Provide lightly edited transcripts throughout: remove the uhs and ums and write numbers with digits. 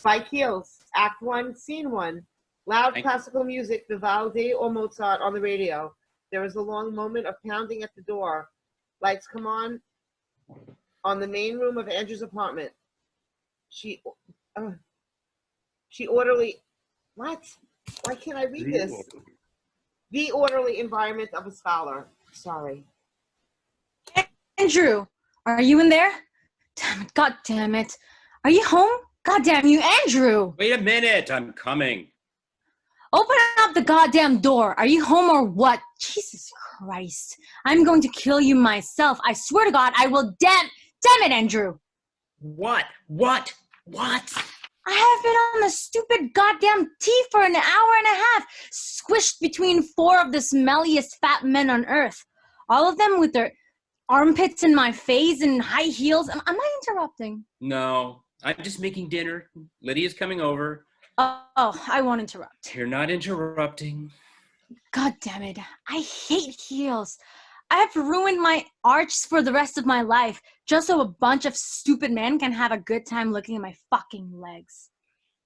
By Keels, Act 1, Scene 1. Loud classical music, Vivaldi or Mozart on the radio. There is a long moment of pounding at the door. Lights come on the main room of Andrew's apartment. She orderly. What? Why can't I read this? The orderly environment of a scholar. Sorry. Andrew, are you in there? Damn it, God damn it. Are you home? God damn you, Andrew. Wait a minute, I'm coming. Open up the goddamn door. Are you home or what? Jesus Christ. I'm going to kill you myself. I swear to God, I will. Damn it, Andrew. What? I have been on the stupid goddamn tea for an hour and a half, squished between 4 of the smelliest fat men on earth. All of them with their armpits in my face and high heels. Am I interrupting? No, I'm just making dinner. Lydia's coming over. Oh, I won't interrupt. You're not interrupting. God damn it. I hate heels. I have ruined my arches for the rest of my life just so a bunch of stupid men can have a good time looking at my fucking legs.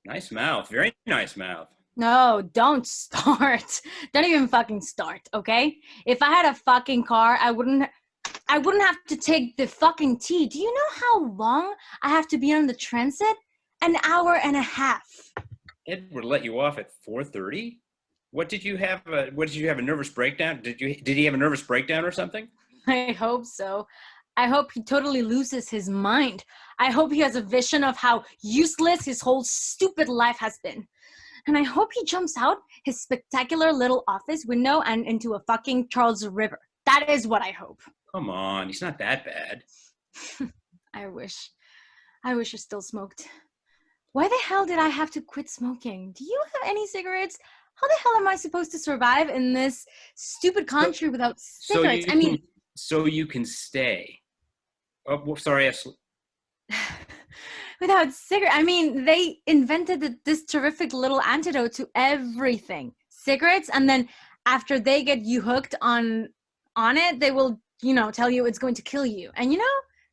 Nice mouth. Very nice mouth. No, don't start. Don't even fucking start, okay? If I had a fucking car, I wouldn't have to take the fucking T. Do you know how long I have to be on the transit? An hour and a half. Edward let you off at 4:30? What did you have? A nervous breakdown? Did he have a nervous breakdown or something? I hope so. I hope he totally loses his mind. I hope he has a vision of how useless his whole stupid life has been. And I hope he jumps out his spectacular little office window and into a fucking Charles River. That is what I hope. Come on, he's not that bad. I wish I still smoked. Why the hell did I have to quit smoking? Do you have any cigarettes? How the hell am I supposed to survive in this stupid country without cigarettes? So you can stay. Oh, well, sorry. Without cigarettes, they invented this terrific little antidote to everything. Cigarettes, and then after they get you hooked on it, they will, tell you it's going to kill you. And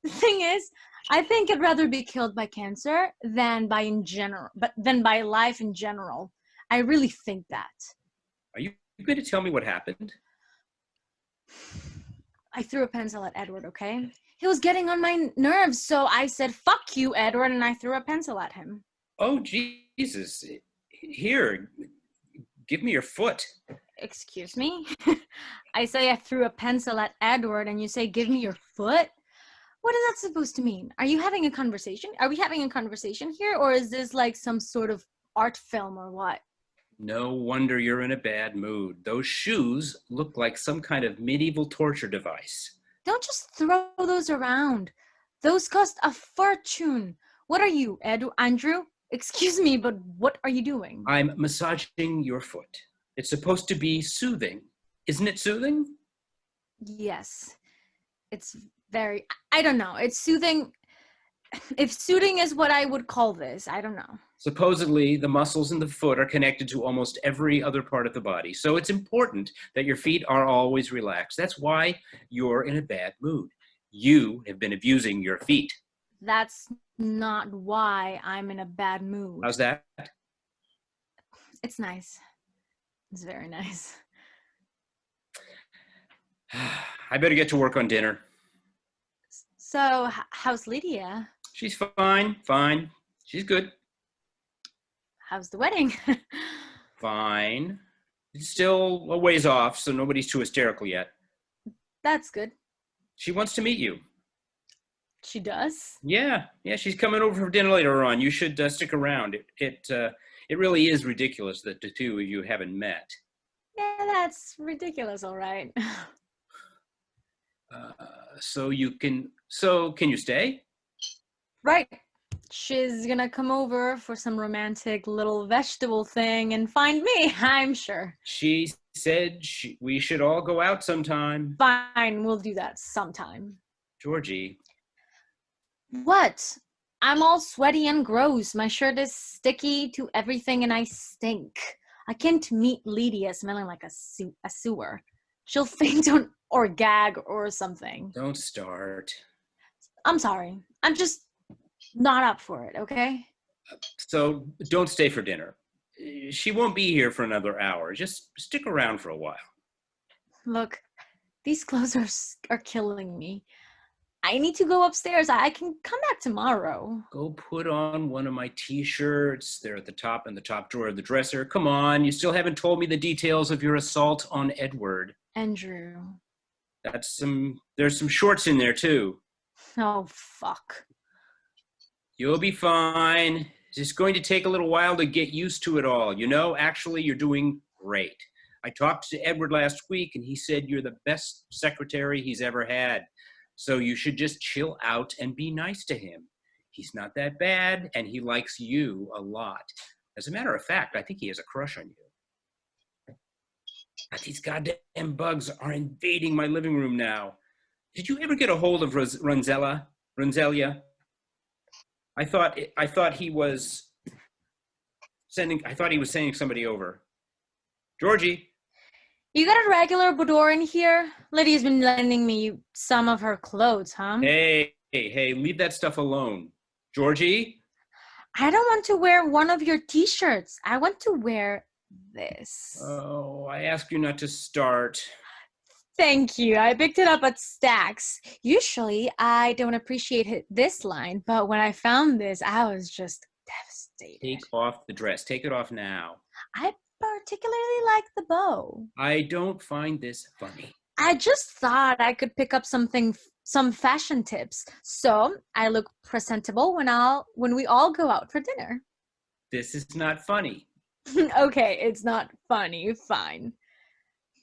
the thing is, I think I'd rather be killed by cancer than by life in general. I really think that. Are you going to tell me what happened? I threw a pencil at Edward, okay? He was getting on my nerves, so I said, "Fuck you, Edward," and I threw a pencil at him. Oh, Jesus. Here, give me your foot. Excuse me? I say I threw a pencil at Edward, and you say, "Give me your foot"? What is that supposed to mean? Are you having a conversation? Are we having a conversation here, or is this like some sort of art film or what? No wonder you're in a bad mood. Those shoes look like some kind of medieval torture device. Don't just throw those around. Those cost a fortune. What are you, Andrew? Excuse me, but what are you doing? I'm massaging your foot. It's supposed to be soothing. Isn't it soothing? Yes. It's very, I don't know. It's soothing. If soothing is what I would call this, I don't know. Supposedly, the muscles in the foot are connected to almost every other part of the body. So it's important that your feet are always relaxed. That's why you're in a bad mood. You have been abusing your feet. That's not why I'm in a bad mood. How's that? It's nice. It's very nice. I better get to work on dinner. So, how's Lydia? She's fine. She's good. How's the wedding? Fine. It's still a ways off, so nobody's too hysterical yet. That's good. She wants to meet you. She does? Yeah, she's coming over for dinner later on. You should stick around. It really is ridiculous that the two of you haven't met. Yeah, that's ridiculous, all right. So can you stay? Right. She's gonna come over for some romantic little vegetable thing and find me, I'm sure. She said we should all go out sometime. Fine, we'll do that sometime. Georgie. What? I'm all sweaty and gross. My shirt is sticky to everything and I stink. I can't meet Lydia smelling like a sewer. She'll faint or gag or something. Don't start. I'm sorry. I'm just not up for it, okay? So don't stay for dinner. She won't be here for another hour. Just stick around for a while. Look, these clothes are killing me. I need to go upstairs. I can come back tomorrow. Go put on one of my t-shirts. They're at the top in the top drawer of the dresser. Come on, you still haven't told me the details of your assault on Edward. Andrew. There's some shorts in there too. Oh, fuck. You'll be fine. It's just going to take a little while to get used to it all. You know, actually, you're doing great. I talked to Edward last week, and he said you're the best secretary he's ever had. So you should just chill out and be nice to him. He's not that bad, and he likes you a lot. As a matter of fact, I think he has a crush on you. But these goddamn bugs are invading my living room now. Did you ever get a hold of Runzelia? I thought he was sending somebody over. Georgie. You got a regular boudoir in here? Lydia's been lending me some of her clothes, huh? Hey, leave that stuff alone. Georgie? I don't want to wear one of your t-shirts. I want to wear this. Oh, I asked you not to start. Thank you. I picked it up at Stax. Usually, I don't appreciate this line, but when I found this, I was just devastated. Take off the dress. Take it off now. I particularly like the bow. I don't find this funny. I just thought I could pick up some fashion tips, so I look presentable when we all go out for dinner. This is not funny. Okay, it's not funny. Fine.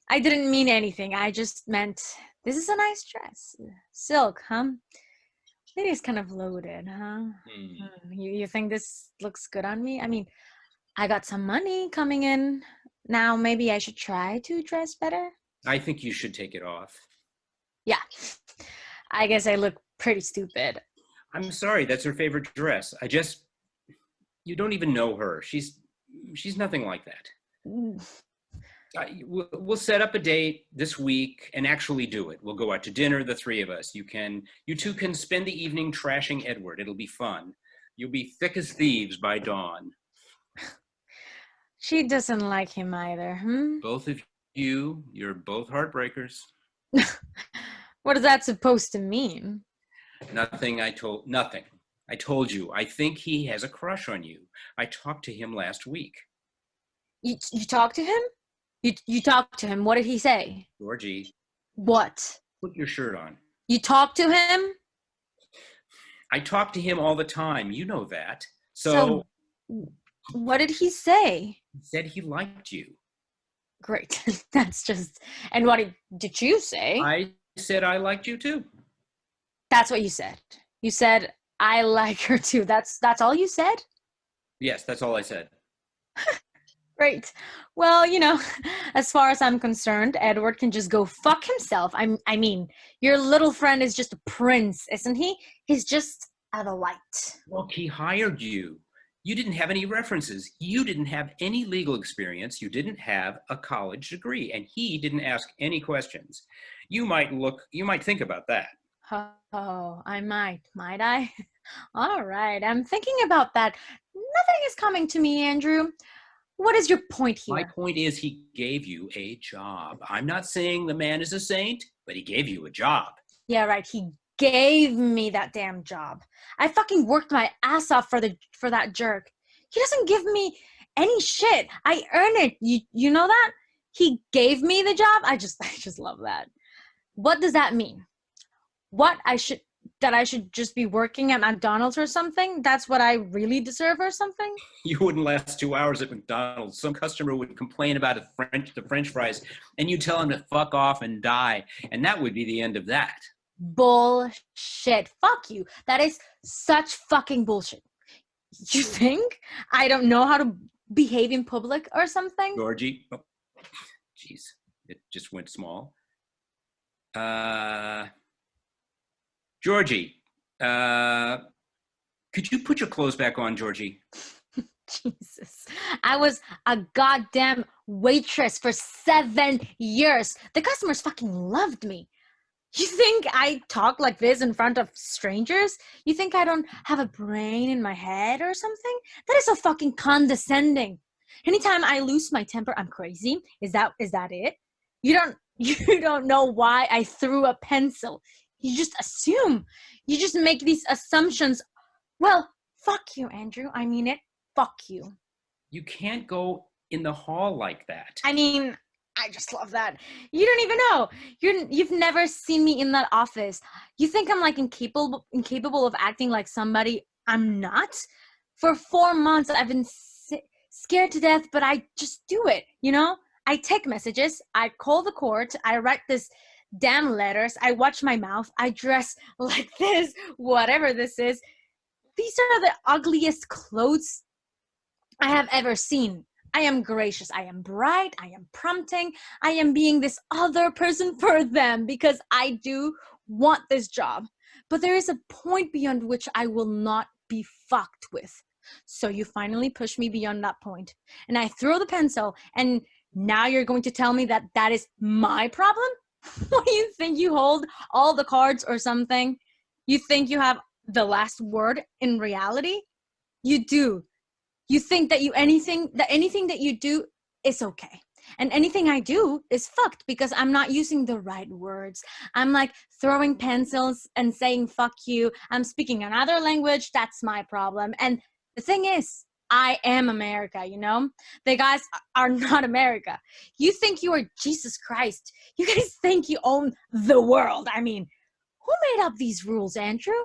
I didn't mean anything. I just meant this is a nice dress. Silk, huh? It is kind of loaded, huh? You think this looks good on me? I mean, I got some money coming in. Now maybe I should try to dress better. I think you should take it off. Yeah. I guess I look pretty stupid. I'm sorry, that's her favorite dress. You don't even know her. She's nothing like that. We'll set up a date this week and actually do it. We'll go out to dinner, the three of us. You two can spend the evening trashing Edward. It'll be fun. You'll be thick as thieves by dawn. She doesn't like him either, Both of you're both heartbreakers. What is that supposed to mean? Nothing. I told you. I think he has a crush on you. I talked to him last week. You talked to him? You talked to him. What did he say? Georgie. What? Put your shirt on. You talked to him? I talk to him all the time. You know that. So what did he say? He said he liked you. Great. That's just... And what did you say? I said I liked you too. That's what you said. You said, I like her too. That's all you said? Yes, that's all I said. Great. Well, as far as I'm concerned, Edward can just go fuck himself. I mean, your little friend is just a prince, isn't he? He's just a delight. Look, he hired you. You didn't have any references. You didn't have any legal experience. You didn't have a college degree, and he didn't ask any questions. You might think about that. Oh, I might I? All right, I'm thinking about that. Nothing is coming to me, Andrew. What is your point here? My point is he gave you a job. I'm not saying the man is a saint, but he gave you a job. Yeah, right. He gave me that damn job. I fucking worked my ass off for that jerk. He doesn't give me any shit. I earn it. You know that? He gave me the job. I just love that. What does that mean? That I should just be working at McDonald's or something? That's what I really deserve or something? You wouldn't last 2 hours at McDonald's. Some customer would complain about the French fries, and you tell him to fuck off and die, and that would be the end of that. Bullshit. Fuck you. That is such fucking bullshit. You think I don't know how to behave in public or something? Georgie. Oh, jeez. It just went small. Georgie, could you put your clothes back on, Georgie? Jesus. I was a goddamn waitress for 7 years. The customers fucking loved me. You think I talk like this in front of strangers? You think I don't have a brain in my head or something? That is so fucking condescending. Anytime I lose my temper, I'm crazy. Is that it? You don't you don't know why I threw a pencil. You just assume. You just make these assumptions. Well, fuck you, Andrew. I mean it. Fuck you. You can't go in the hall like that. I mean, I just love that. You don't even know. You've never seen me in that office. You think I'm like incapable of acting like somebody I'm not? For 4 months I've been scared to death, but I just do it, you know? I take messages, I call the court, I write this damn letters, I watch my mouth, I dress like this, whatever this is. These are the ugliest clothes I have ever seen. I am gracious, I am bright, I am prompting, I am being this other person for them because I do want this job. But there is a point beyond which I will not be fucked with. So you finally push me beyond that point, and I throw the pencil, and now you're going to tell me that that is my problem? What do you think, you hold all the cards or something? You think you have the last word in reality? You do. You think that anything that you do is okay. And anything I do is fucked because I'm not using the right words. I'm like throwing pencils and saying fuck you. I'm speaking another language. That's my problem. And the thing is, I am America, you know? The guys are not America. You think you are Jesus Christ. You guys think you own the world. I mean, who made up these rules, Andrew?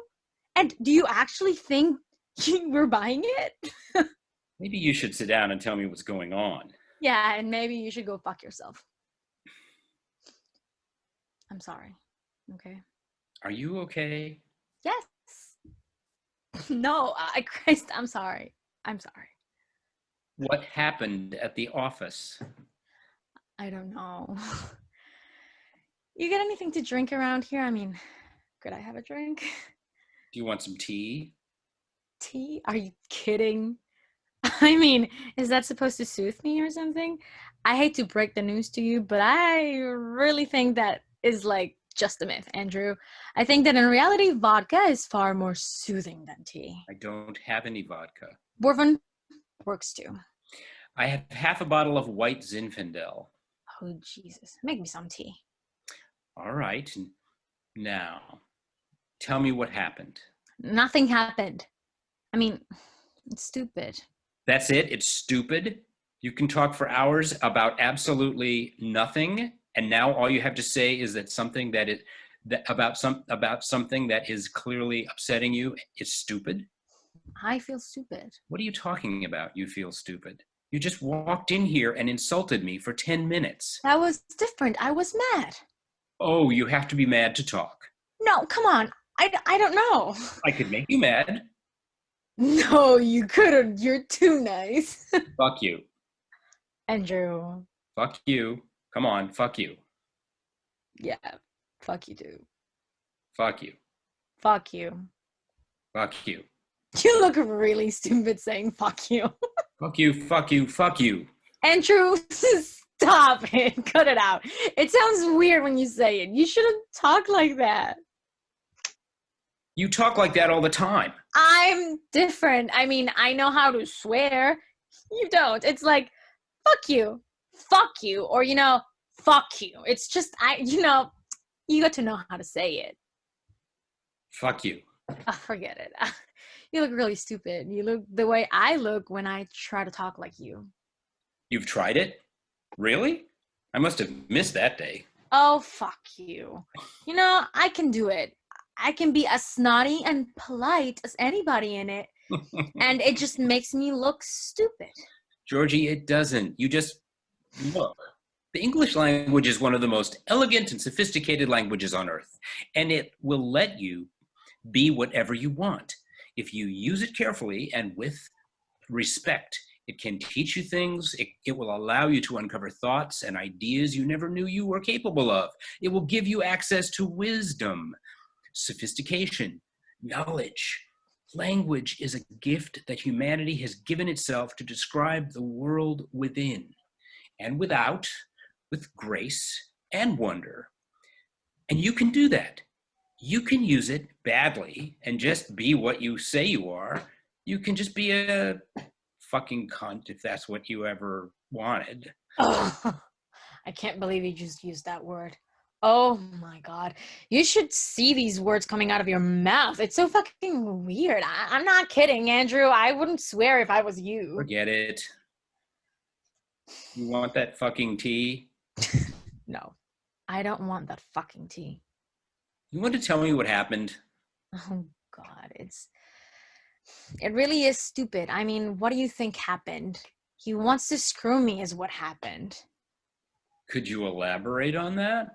And do you actually think you were buying it? Maybe you should sit down and tell me what's going on. Yeah, and maybe you should go fuck yourself. I'm sorry. Okay. Are you okay? Yes. No, Christ, I'm sorry. I'm sorry. What happened at the office? I don't know. You get anything to drink around here? I mean, could I have a drink? Do you want some tea? Tea? Are you kidding? I mean, is that supposed to soothe me or something? I hate to break the news to you, but I really think that is like just a myth, Andrew. I think that in reality, vodka is far more soothing than tea. I don't have any vodka. Bourbon works too. I have half a bottle of white Zinfandel. Oh, Jesus. Make me some tea. All right. Now, tell me what happened. Nothing happened. I mean, it's stupid. That's it? It's stupid? You can talk for hours about absolutely nothing, and now all you have to say is that something about something that is clearly upsetting you is stupid? I feel stupid. What are you talking about, you feel stupid? You just walked in here and insulted me for 10 minutes. That was different. I was mad. Oh, you have to be mad to talk. No, come on. I don't know. I could make you mad. No, you couldn't. You're too nice. Fuck you. Andrew. Fuck you. Come on, fuck you. Yeah, fuck you too. Fuck you. Fuck you. Fuck you. You look really stupid saying fuck you. Fuck you, fuck you, fuck you. Andrew, stop it. Cut it out. It sounds weird when you say it. You shouldn't talk like that. You talk like that all the time. I'm different. I mean, I know how to swear. You don't. It's like, fuck you, or, you know, fuck you. It's just, you got to know how to say it. Fuck you. Oh, forget it. You look really stupid. You look the way I look when I try to talk like you. You've tried it? Really? I must have missed that day. Oh, fuck you. You know, I can do it. I can be as snotty and polite as anybody in it. And it just makes me look stupid. Georgie, it doesn't. You just look. The English language is one of the most elegant and sophisticated languages on earth, and it will let you be whatever you want. If you use it carefully and with respect, it can teach you things. It will allow you to uncover thoughts and ideas you never knew you were capable of. It will give you access to wisdom, sophistication, knowledge. Language is a gift that humanity has given itself to describe the world within and without, with grace and wonder. And you can do that. You can use it badly and just be what you say you are. You can just be a fucking cunt if that's what you ever wanted. Oh, I can't believe you just used that word. Oh my God. You should see these words coming out of your mouth. It's so fucking weird. I'm not kidding, Andrew. I wouldn't swear if I was you. Forget it. You want that fucking tea? No, I don't want that fucking tea. You want to tell me what happened? Oh God, it really is stupid. I mean, what do you think happened? He wants to screw me is what happened. Could you elaborate on that?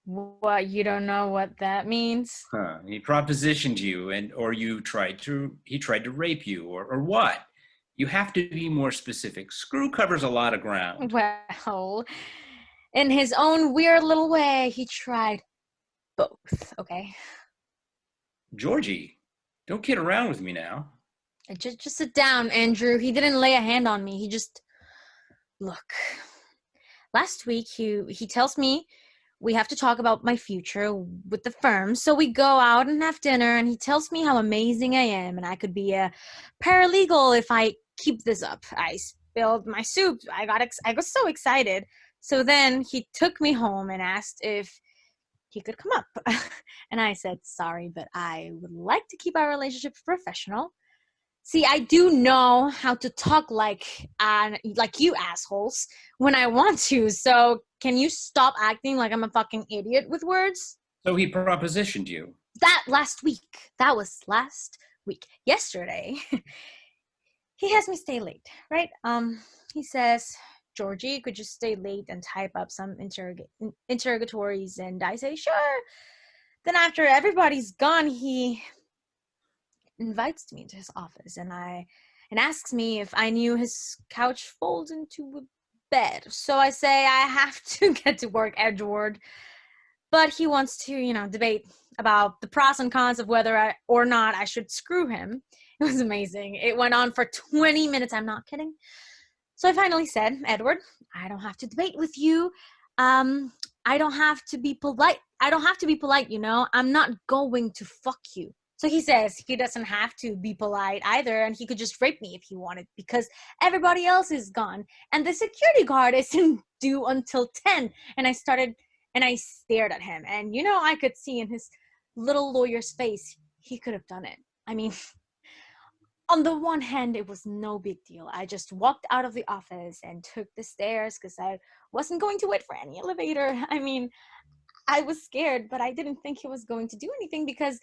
What, you don't know what that means? Huh. He propositioned you or he tried to rape you or what? You have to be more specific. Screw covers a lot of ground. Well, in his own weird little way, he tried both, okay? Georgie, don't kid around with me now. Just sit down, Andrew. He didn't lay a hand on me. He just... Look. Last week, he tells me we have to talk about my future with the firm. So we go out and have dinner, and he tells me how amazing I am, and I could be a paralegal if I keep this up. I spilled my soup. I got so excited. So then he took me home and asked if he could come up. And I said, sorry, but I would like to keep our relationship professional. See, I do know how to talk like you assholes when I want to. So can you stop acting like I'm a fucking idiot with words? So he propositioned you. That was last week. Yesterday, he has me stay late, right? He says, Georgie, could you stay late and type up some interrogatories? And I say, sure. Then after everybody's gone, he invites me into his office and asks me if I knew his couch folds into a bed. So I say I have to get to work, Edward. But he wants to, debate about the pros and cons of whether or not I should screw him. It was amazing. It went on for 20 minutes. I'm not kidding. So I finally said, Edward, I don't have to debate with you. I don't have to be polite. I'm not going to fuck you. So he says he doesn't have to be polite either, and he could just rape me if he wanted because everybody else is gone. And the security guard isn't due until 10. And I stared at him. And, I could see in his little lawyer's face, he could have done it. I mean, on the one hand, it was no big deal. I just walked out of the office and took the stairs because I wasn't going to wait for any elevator. I mean, I was scared, but I didn't think he was going to do anything because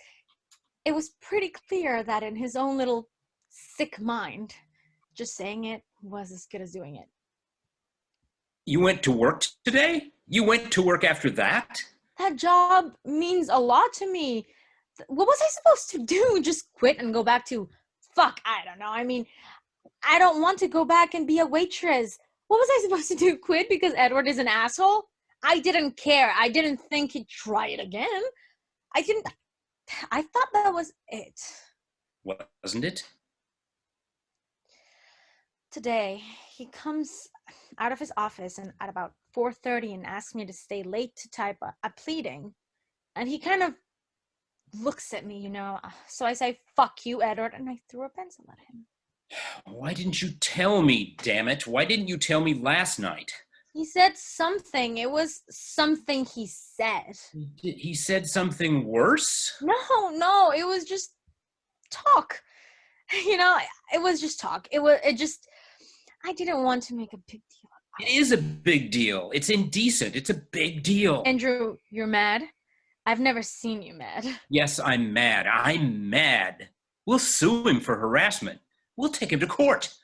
it was pretty clear that in his own little sick mind, just saying it was as good as doing it. You went to work today? You went to work after that? That job means a lot to me. What was I supposed to do? Just quit and go back to, I don't know. I mean, I don't want to go back and be a waitress. What was I supposed to do? Quit because Edward is an asshole? I didn't care. I didn't think he'd try it again. I thought that was it. Wasn't it? Today, he comes out of his office and at about 4:30 and asks me to stay late to type a pleading. And he kind of looks at me, So I say, fuck you, Edward, and I threw a pencil at him. Why didn't you tell me, damn it? Why didn't you tell me last night? He said something. It was something he said. He said something worse? No, it was just talk. It was just talk. I didn't want to make a big deal. It is a big deal. It's indecent. It's a big deal. Andrew, you're mad? I've never seen you mad. Yes, I'm mad. I'm mad. We'll sue him for harassment. We'll take him to court.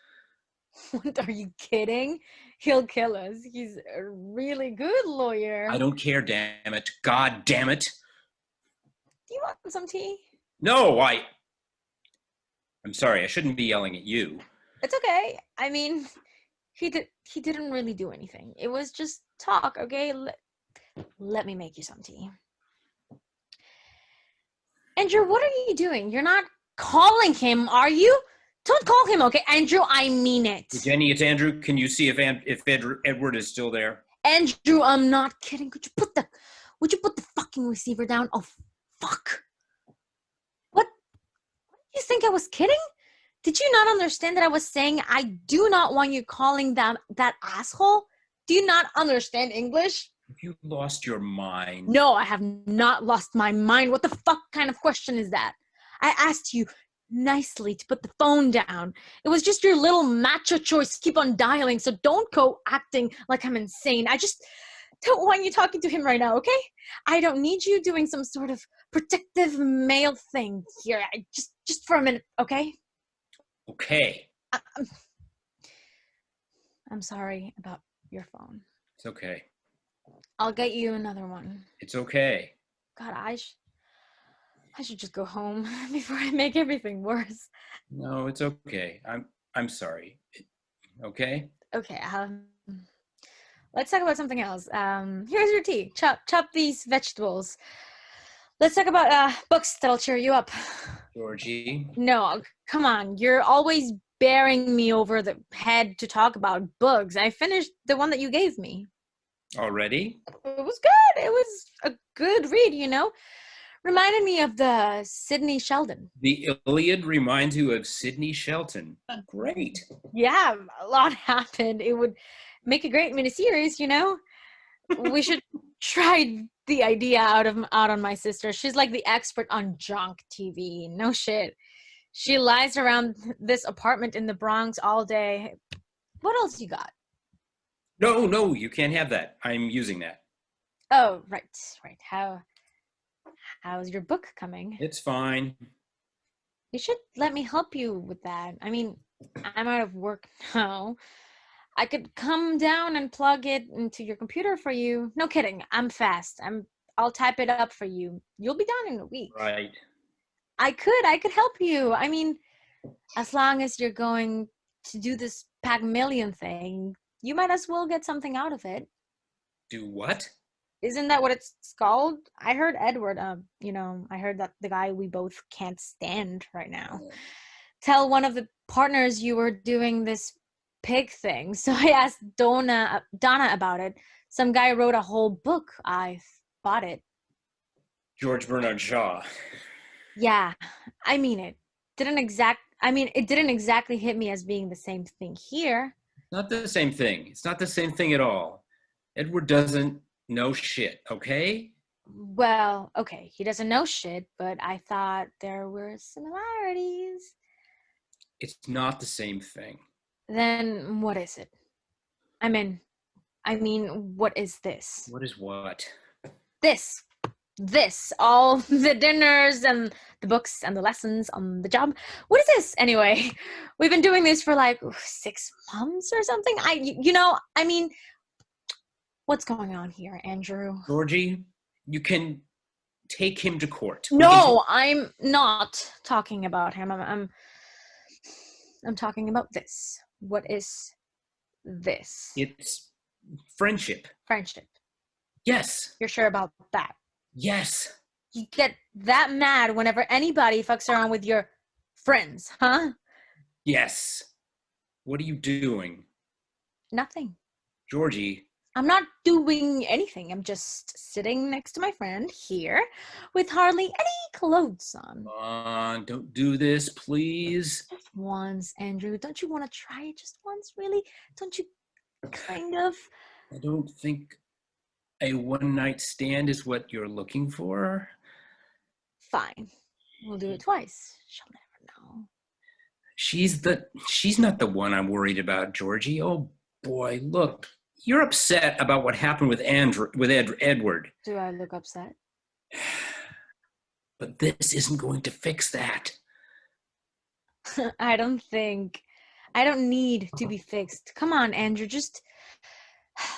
What, are you kidding? He'll kill us. He's a really good lawyer. I don't care, damn it. God damn it. Do you want some tea? No, I'm sorry. I shouldn't be yelling at you. It's okay. I mean, he didn't really do anything. It was just talk, okay? Let me make you some tea. Andrew, what are you doing? You're not calling him, are you? Don't call him, okay? Andrew, I mean it. Jenny, it's Andrew. Can you see if Edward is still there? Andrew, I'm not kidding. Could you put the Would you put the fucking receiver down? Oh, fuck. What? You think I was kidding? Did you not understand that I was saying I do not want you calling them that asshole? Do you not understand English? Have you lost your mind? No, I have not lost my mind. What the fuck kind of question is that? I asked you nicely to put the phone down. It was just your little macho choice to keep on dialing, so don't go acting like I'm insane. I just don't want you talking to him right now, okay? I don't need you doing some sort of protective male thing here. Just for a minute, okay? Okay. I'm sorry about your phone. It's okay. I'll get you another one. It's okay. God, I should just go home before I make everything worse. No, it's okay. I'm sorry. Okay? Okay, let's talk about something else. Here's your tea. Chop these vegetables. Let's talk about books that'll cheer you up. Georgie. No, come on. You're always bearing me over the head to talk about books. I finished the one that you gave me. Already? It was good. It was a good read, you know. Reminded me of the Sidney Sheldon. The Iliad reminds you of Sidney Shelton. Great. Yeah, a lot happened. It would make a great miniseries, you know. We should try the idea out on my sister. She's like the expert on junk TV. No shit. She lies around this apartment in the Bronx all day. What else you got? No, you can't have that. I'm using that. Oh, right. How's your book coming? It's fine. You should let me help you with that. I mean, I'm out of work now. I could come down and plug it into your computer for you. No kidding. I'm fast. I'll type it up for you. You'll be done in a week. Right. I could help you. I mean, as long as you're going to do this Pygmalion thing, you might as well get something out of it. Do what? Isn't that what it's called? I heard Edward, I heard that the guy we both can't stand right now, tell one of the partners you were doing this pig thing. So I asked Donna about it. Some guy wrote a whole book. I bought it. George Bernard Shaw. Yeah, I mean it. It didn't exactly hit me as being the same thing here. Not the same thing. It's not the same thing at all. Edward doesn't know shit, okay? Well, okay, he doesn't know shit, but I thought there were similarities. It's not the same thing. Then what is it? I mean, what is this? What is what? This, all the dinners and the books and the lessons on the job. What is this anyway? We've been doing this for like 6 months or something. What's going on here, Andrew? Georgie, you can take him to court. No, I'm not talking about him. I'm talking about this. What is this? It's friendship. Friendship. Yes. You're sure about that? Yes. You get that mad whenever anybody fucks around with your friends, huh? Yes. What are you doing? Nothing. Georgie. I'm not doing anything. I'm just sitting next to my friend here with hardly any clothes on. Come on, don't do this, please. Just once, Andrew. Don't you want to try it just once, really? Don't you kind of? I don't think a one-night stand is what you're looking for. Fine. We'll do it twice. She'll never know. She's not the one I'm worried about, Georgie. Oh boy, look. You're upset about what happened with Edward. Do I look upset? But this isn't going to fix that. I don't need to be fixed. Come on, Andrew,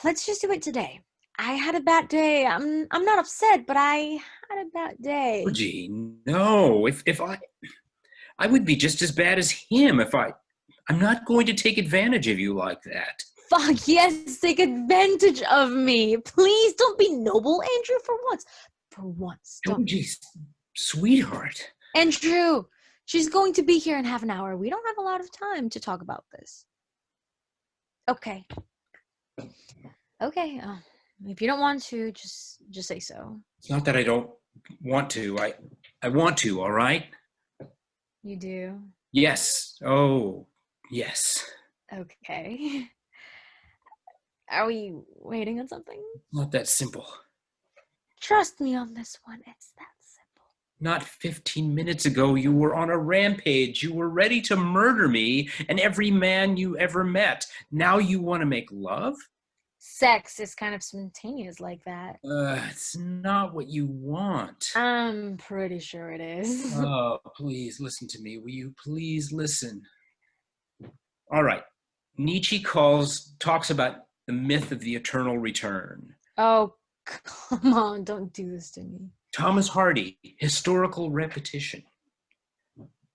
let's just do it today. I had a bad day. I'm not upset, but I had a bad day. Georgie, no. If I would be just as bad as him I'm not going to take advantage of you like that. Fuck yes, take advantage of me. Please don't be noble, Andrew, for once. For once. Georgie, sweetheart. Andrew, she's going to be here in half an hour. We don't have a lot of time to talk about this. Okay. If you don't want to, just say so. It's not that I don't want to. I want to, all right? You do. Yes. Oh, yes. Okay. Are we waiting on something? Not that simple. Trust me on this one. It's that simple. Not 15 minutes ago, you were on a rampage. You were ready to murder me and every man you ever met. Now you want to make love? Sex is kind of spontaneous like that. It's not what you want. I'm pretty sure it is. Oh, please listen to me. Will you please listen? All right. Nietzsche talks about the myth of the eternal return. Oh, come on. Don't do this to me. Thomas Hardy, historical repetition.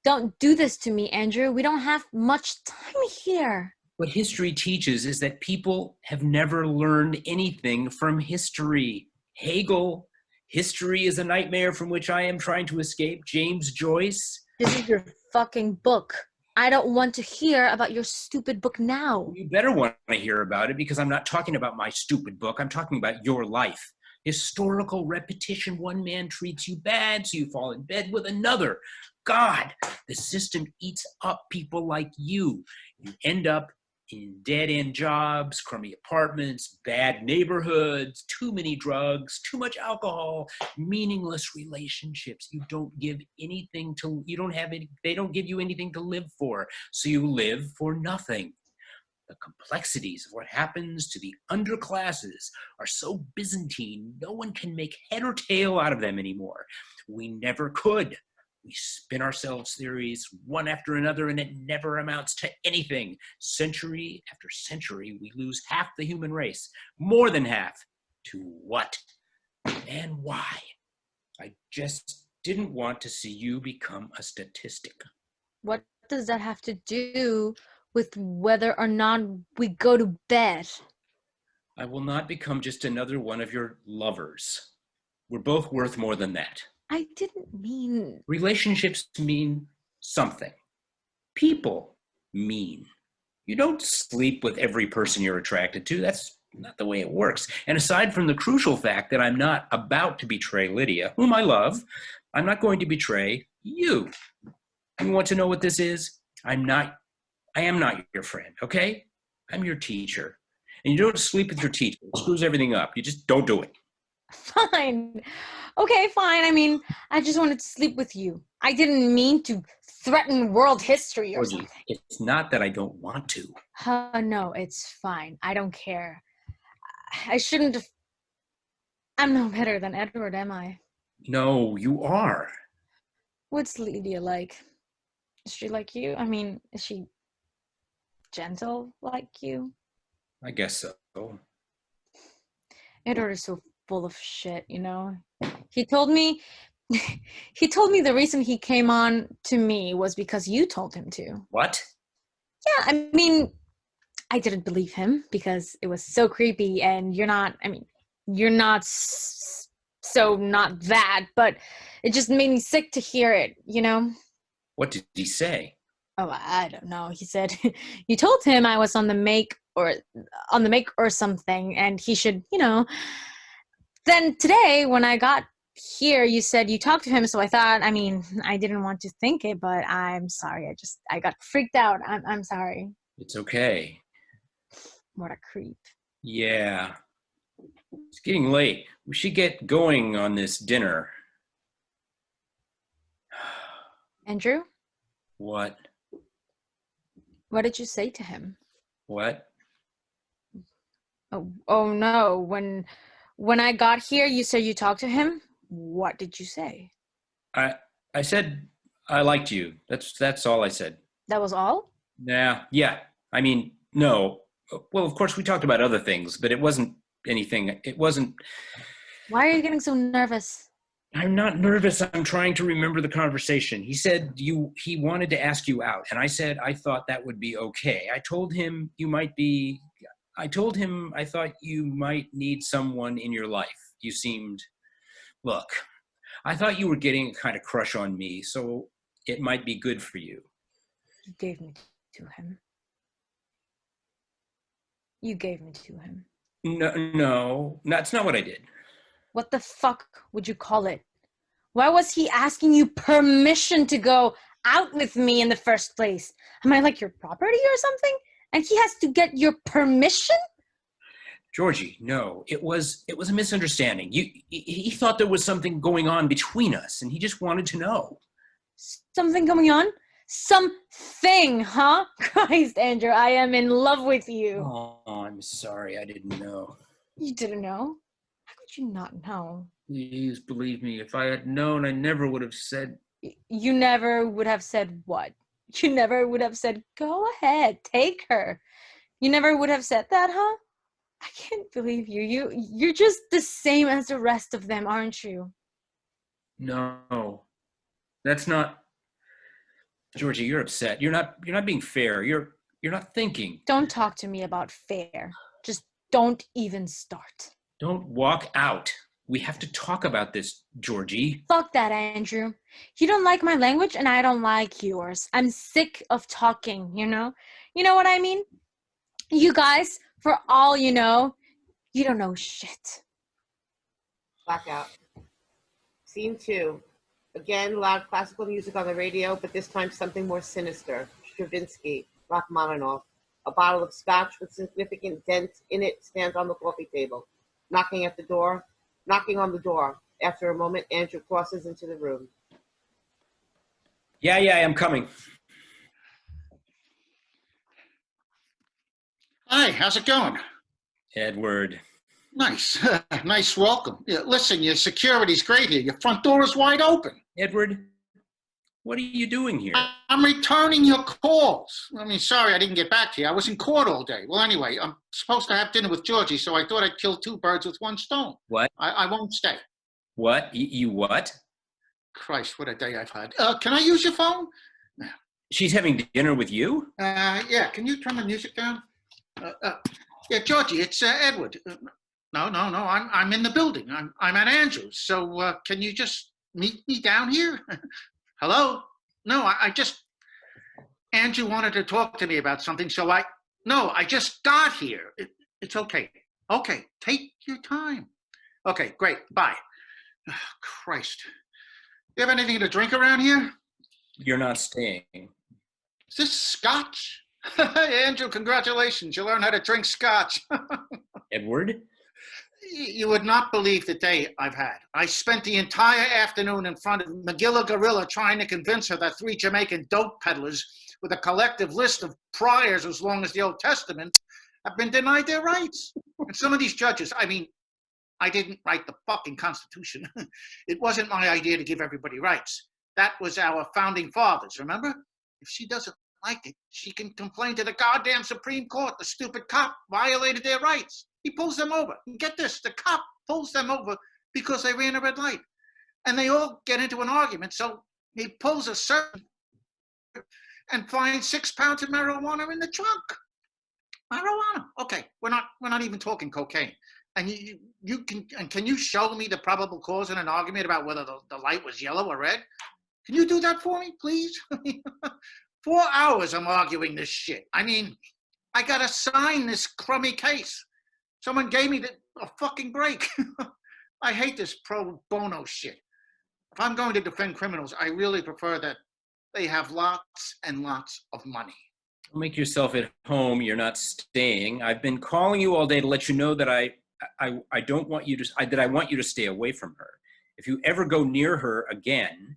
Don't do this to me, Andrew. We don't have much time here. What history teaches is that people have never learned anything from history. Hegel, history is a nightmare from which I am trying to escape. James Joyce. This is your fucking book. I don't want to hear about your stupid book now. You better want to hear about it because I'm not talking about my stupid book. I'm talking about your life. Historical repetition. One man treats you bad, so you fall in bed with another. God, the system eats up people like you. You end up in dead-end jobs, crummy apartments, bad neighborhoods, too many drugs, too much alcohol, meaningless relationships. You don't give anything to, you don't have any, they don't give you anything to live for, so you live for nothing. The complexities of what happens to the underclasses are so Byzantine, no one can make head or tail out of them anymore. We never could. We spin ourselves theories one after another, and it never amounts to anything. Century after century, we lose half the human race, more than half. To what and why? I just didn't want to see you become a statistic. What does that have to do with whether or not we go to bed? I will not become just another one of your lovers. We're both worth more than that. I didn't mean... Relationships mean something. People mean. You don't sleep with every person you're attracted to. That's not the way it works. And aside from the crucial fact that I'm not about to betray Lydia, whom I love, I'm not going to betray you. You want to know what this is? I am not your friend, okay? I'm your teacher. And you don't sleep with your teacher. It screws everything up. You just don't do it. Fine. Okay, fine. I mean, I just wanted to sleep with you. I didn't mean to threaten world history or something. It's not that I don't want to. No, it's fine. I don't care. I shouldn't have... I'm no better than Edward, am I? No, you are. What's Lydia like? Is she like you? I mean, is she gentle like you? I guess so. Edward is so full of shit, you know? He told me the reason he came on to me was because you told him to. What? Yeah, I mean, I didn't believe him because it was so creepy, and you're not so not that, but it just made me sick to hear it, you know? What did he say? Oh, I don't know. He said you told him I was on the make or something, and he should, you know. Then today, when I got here, you said you talked to him, so I thought, I mean, I didn't want to think it, but I'm sorry. I got freaked out. I'm sorry. It's okay. What a creep. Yeah. It's getting late. We should get going on this dinner. Andrew? What? What did you say to him? What? Oh no. When I got here, you said you talked to him? What did you say? I said I liked you. That's all I said. That was all? Yeah. I mean, no. Well, of course we talked about other things, but it wasn't anything. It wasn't. Why are you getting so nervous? I'm not nervous. I'm trying to remember the conversation. He said he wanted to ask you out, and I said I thought that would be okay. I told him I thought you might need someone in your life. You seemed, look, I thought you were getting a kind of crush on me, so it might be good for you. You gave me to him. You gave me to him. No, that's not what I did. What the fuck would you call it? Why was he asking you permission to go out with me in the first place? Am I like your property or something? And he has to get your permission? Georgie, no, it was a misunderstanding. He thought there was something going on between us, and he just wanted to know. Something going on? Something, huh? Christ, Andrew, I am in love with you. Oh, I'm sorry, I didn't know. You didn't know? How could you not know? Please believe me, if I had known, I never would have said. You never would have said what? You never would have said, go ahead, take her. You never would have said that, huh? I can't believe you. You're just the same as the rest of them, aren't you? No, that's not. Georgie, you're upset. You're not being fair. You're not thinking. Don't talk to me about fair. Just don't even start. Don't walk out. We have to talk about this, Georgie. Fuck that, Andrew. You don't like my language and I don't like yours. I'm sick of talking, you know? You know what I mean? You guys, for all you know, you don't know shit. Blackout. Scene 2. Again, loud classical music on the radio, but this time something more sinister. Stravinsky, Rachmaninoff. A bottle of scotch with significant dents in it stands on the coffee table. Knocking on the door. After a moment, Andrew crosses into the room. Yeah, I'm coming. Hi, how's it going? Edward. Nice. Nice welcome. Yeah, listen, your security's great here. Your front door is wide open. Edward, what are you doing here? I'm returning your calls. I mean, sorry I didn't get back to you. I was in court all day. Well, anyway, I'm supposed to have dinner with Georgie, so I thought I'd kill two birds with one stone. What? I won't stay. What? You what? Christ, what a day I've had. Can I use your phone? She's having dinner with you? Yeah, can you turn the music down? Yeah, Georgie, it's Edward. No, I'm in the building. I'm at Andrews. So can you just meet me down here? Hello? No, I just, Andrew wanted to talk to me about something, so I just got here. It's okay. Okay, take your time. Okay, great, bye. Oh, Christ. You have anything to drink around here? You're not staying. Is this scotch? Hey, Andrew, congratulations. You learned how to drink scotch. Edward? You would not believe the day I've had. I spent the entire afternoon in front of Magilla Gorilla trying to convince her that 3 Jamaican dope peddlers with a collective list of priors as long as the Old Testament have been denied their rights. And some of these judges, I mean, I didn't write the fucking Constitution. It wasn't my idea to give everybody rights. That was our founding fathers, remember? If she doesn't like it, she can complain to the goddamn Supreme Court. The stupid cop violated their rights. He pulls them over. And get this, the cop pulls them over because they ran a red light. And they all get into an argument. So he pulls a certain and finds 6 pounds of marijuana in the trunk. Marijuana. Okay, we're not even talking cocaine. And can you show me the probable cause in an argument about whether the light was yellow or red? Can you do that for me, please? 4 hours I'm arguing this shit. I mean, I gotta sign this crummy case. Someone gave me a fucking break. I hate this pro bono shit. If I'm going to defend criminals, I really prefer that they have lots and lots of money. Don't make yourself at home. You're not staying. I've been calling you all day to let you know that I don't want you to, that I want you to stay away from her. If you ever go near her again,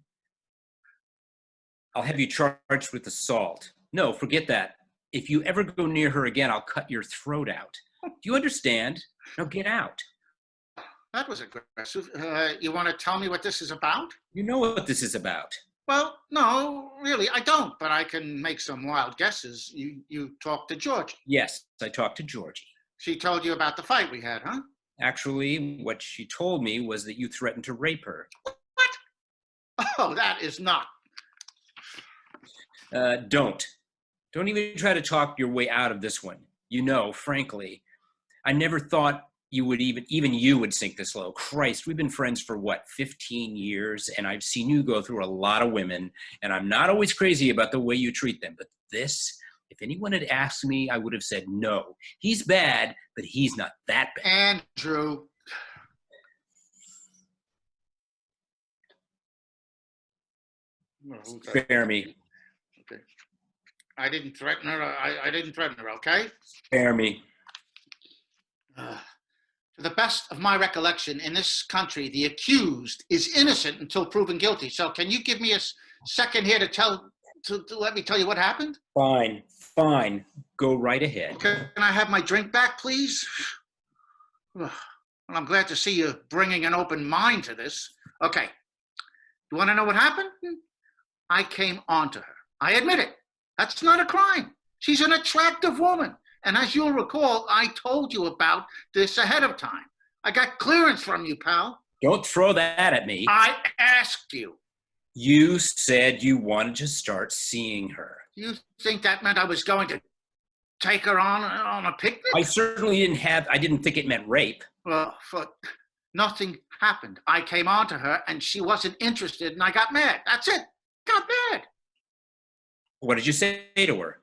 I'll have you charged with assault. No, forget that. If you ever go near her again, I'll cut your throat out. Do you understand? Now get out. That was aggressive. You want to tell me what this is about? You know what this is about. Well, no, really, I don't, but I can make some wild guesses. You talked to Georgie. Yes, I talked to Georgie. She told you about the fight we had, huh? Actually, what she told me was that you threatened to rape her. What? Oh, that is not. Don't even try to talk your way out of this one. You know, frankly, I never thought you would even you would sink this low. Christ, we've been friends for what, 15 years, and I've seen you go through a lot of women, and I'm not always crazy about the way you treat them, but this If anyone had asked me, I would have said no. He's bad, but he's not that bad. Andrew. Spare me. Okay. I didn't threaten her. I didn't threaten her, okay? Spare me. To the best of my recollection, in this country, the accused is innocent until proven guilty. So can you give me a second here to let me tell you what happened? Fine. Go right ahead. Can I have my drink back, please? Well, I'm glad to see you bringing an open mind to this. Okay. You want to know what happened? I came onto her. I admit it. That's not a crime. She's an attractive woman. And as you'll recall, I told you about this ahead of time. I got clearance from you, pal. Don't throw that at me. I asked you. You said you wanted to start seeing her. You think that meant I was going to take her on a picnic? I certainly didn't think it meant rape. Well, nothing happened. I came on to her and she wasn't interested and I got mad. That's it. Got mad. What did you say to her?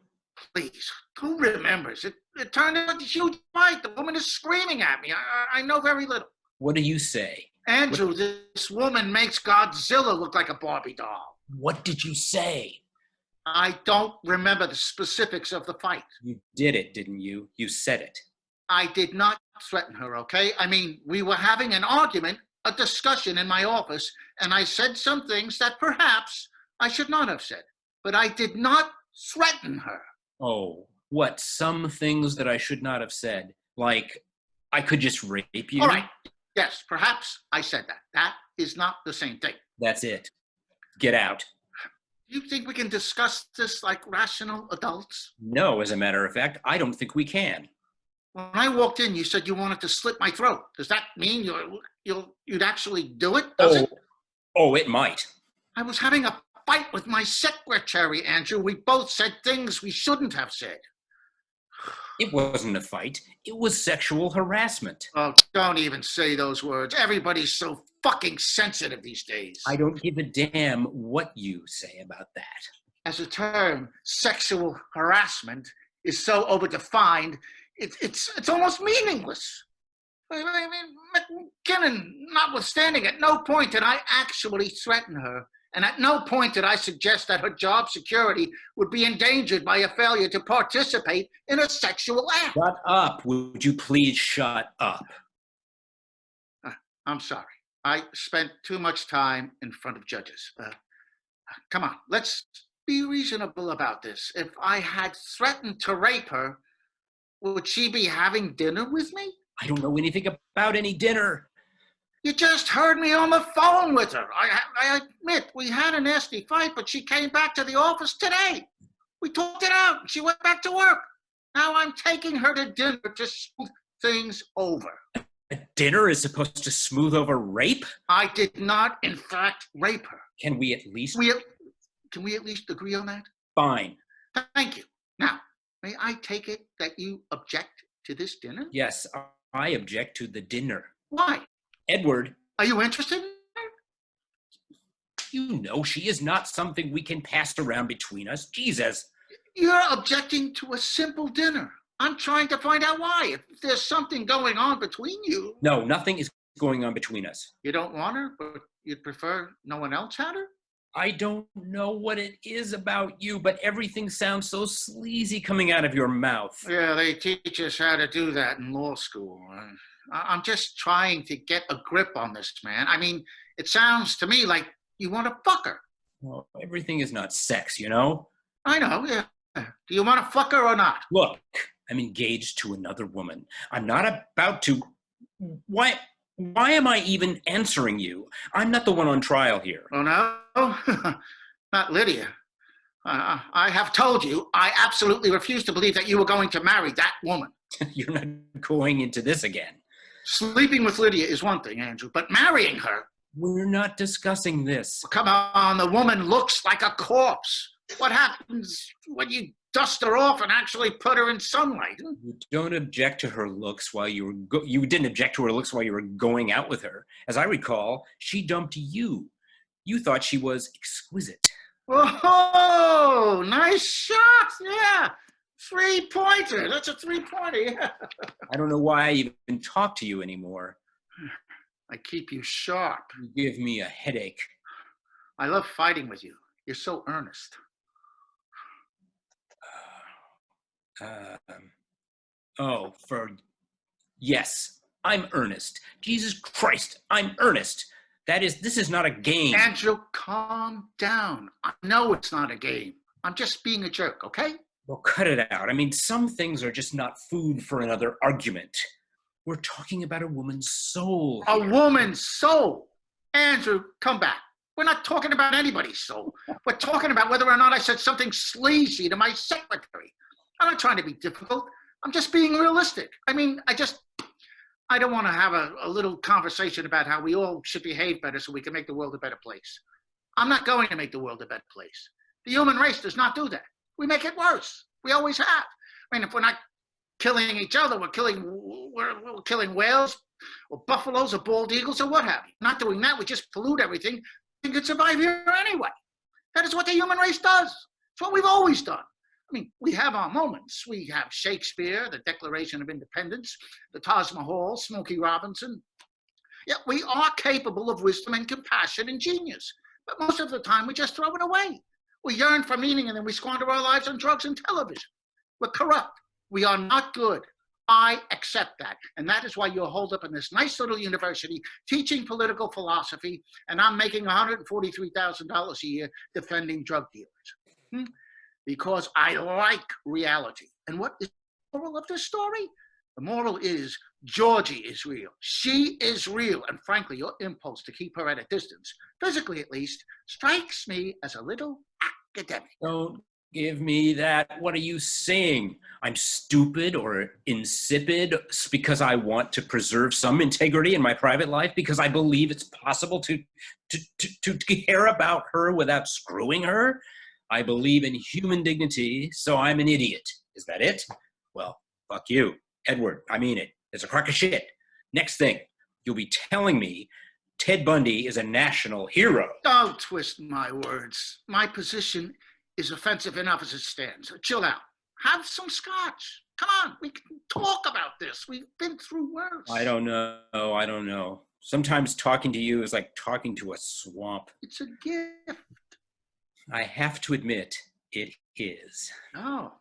Please, who remembers? It turned out a huge fight. The woman is screaming at me. I know very little. What do you say? Andrew, this woman makes Godzilla look like a Barbie doll. What did you say? I don't remember the specifics of the fight. You did it, didn't you? You said it. I did not threaten her, okay? I mean, we were having an argument, a discussion in my office, and I said some things that perhaps I should not have said. But I did not threaten her. Oh, what? Some things that I should not have said? Like, I could just rape you? All right. Yes, perhaps I said that. That is not the same thing. That's it. Get out. You think we can discuss this like rational adults? No, as a matter of fact, I don't think we can. When I walked in, you said you wanted to slit my throat. Does that mean you'd actually do it? Does it? Oh, it might. I was having a fight with my secretary, Andrew. We both said things we shouldn't have said. It wasn't a fight. It was sexual harassment. Oh, don't even say those words. Everybody's so fucking sensitive these days. I don't give a damn what you say about that. As a term, sexual harassment is so overdefined, it's almost meaningless. I mean, McKinnon, notwithstanding, at no point did I actually threaten her. And at no point did I suggest that her job security would be endangered by a failure to participate in a sexual act. Shut up. Would you please shut up? I'm sorry. I spent too much time in front of judges. Come on, let's be reasonable about this. If I had threatened to rape her, would she be having dinner with me? I don't know anything about any dinner. You just heard me on the phone with her. I admit we had a nasty fight, but she came back to the office today. We talked it out. And she went back to work. Now I'm taking her to dinner to smooth things over. A dinner is supposed to smooth over rape? I did not, in fact, rape her. Can we at least... Can we at least agree on that? Fine. Thank you. Now, may I take it that you object to this dinner? Yes, I object to the dinner. Why? Edward. Are you interested in her? You know she is not something we can pass around between us. Jesus. You're objecting to a simple dinner. I'm trying to find out why. If there's something going on between you. No, nothing is going on between us. You don't want her, but you'd prefer no one else had her? I don't know what it is about you, but everything sounds so sleazy coming out of your mouth. Yeah, they teach us how to do that in law school. I'm just trying to get a grip on this, man. I mean, it sounds to me like you want to fuck her. Well, everything is not sex, you know? I know, yeah. Do you want to fuck her or not? Look, I'm engaged to another woman. I'm not about to... Why am I even answering you? I'm not the one on trial here. Oh, no? Not Lydia. I have told you, I absolutely refuse to believe that you were going to marry that woman. You're not going into this again. Sleeping with Lydia is one thing, Andrew, but marrying her? We're not discussing this. Come on, the woman looks like a corpse. What happens when you dust her off and actually put her in sunlight? You don't object to her looks while you were you didn't object to her looks while you were going out with her. As I recall, she dumped you. You thought she was exquisite. Oh, nice shot. Yeah. Three-pointer. That's a three-pointer. Yeah. I don't know why I even talk to you anymore. I keep you sharp. You give me a headache. I love fighting with you. You're so earnest. Yes, I'm earnest. Jesus Christ, I'm earnest. This is not a game. Andrew, calm down. I know it's not a game. I'm just being a jerk, okay? Well, cut it out. I mean, some things are just not food for another argument. We're talking about a woman's soul. A woman's soul. Andrew, come back. We're not talking about anybody's soul. We're talking about whether or not I said something sleazy to my secretary. I'm not trying to be difficult. I'm just being realistic. I mean, I don't want to have a little conversation about how we all should behave better so we can make the world a better place. I'm not going to make the world a better place. The human race does not do that. We make it worse. We always have. I mean, if we're not killing each other, we're killing whales or buffaloes or bald eagles or what have you. Not doing that, we just pollute everything. We could survive here anyway. That is what the human race does. It's what we've always done. I mean, we have our moments. We have Shakespeare, the Declaration of Independence, the Taj Mahal, Smokey Robinson. Yeah, we are capable of wisdom and compassion and genius. But most of the time, we just throw it away. We yearn for meaning and then we squander our lives on drugs and television. We're corrupt. We are not good. I accept that. And that is why you're holed up in this nice little university teaching political philosophy, and I'm making $143,000 a year defending drug dealers. Because I like reality. And what is the moral of this story? The moral is Georgie is real. She is real. And frankly, your impulse to keep her at a distance, physically at least, strikes me as a little academic. Don't give me that. What are you saying? I'm stupid or insipid because I want to preserve some integrity in my private life, because I believe it's possible to care about her without screwing her? I believe in human dignity, so I'm an idiot. Is that it? Well, fuck you. Edward, I mean it. It's a crock of shit. Next thing, you'll be telling me Ted Bundy is a national hero. Don't twist my words. My position is offensive enough as it stands. So chill out. Have some scotch. Come on, we can talk about this. We've been through worse. I don't know. Sometimes talking to you is like talking to a swamp. It's a gift. I have to admit, it is. Oh,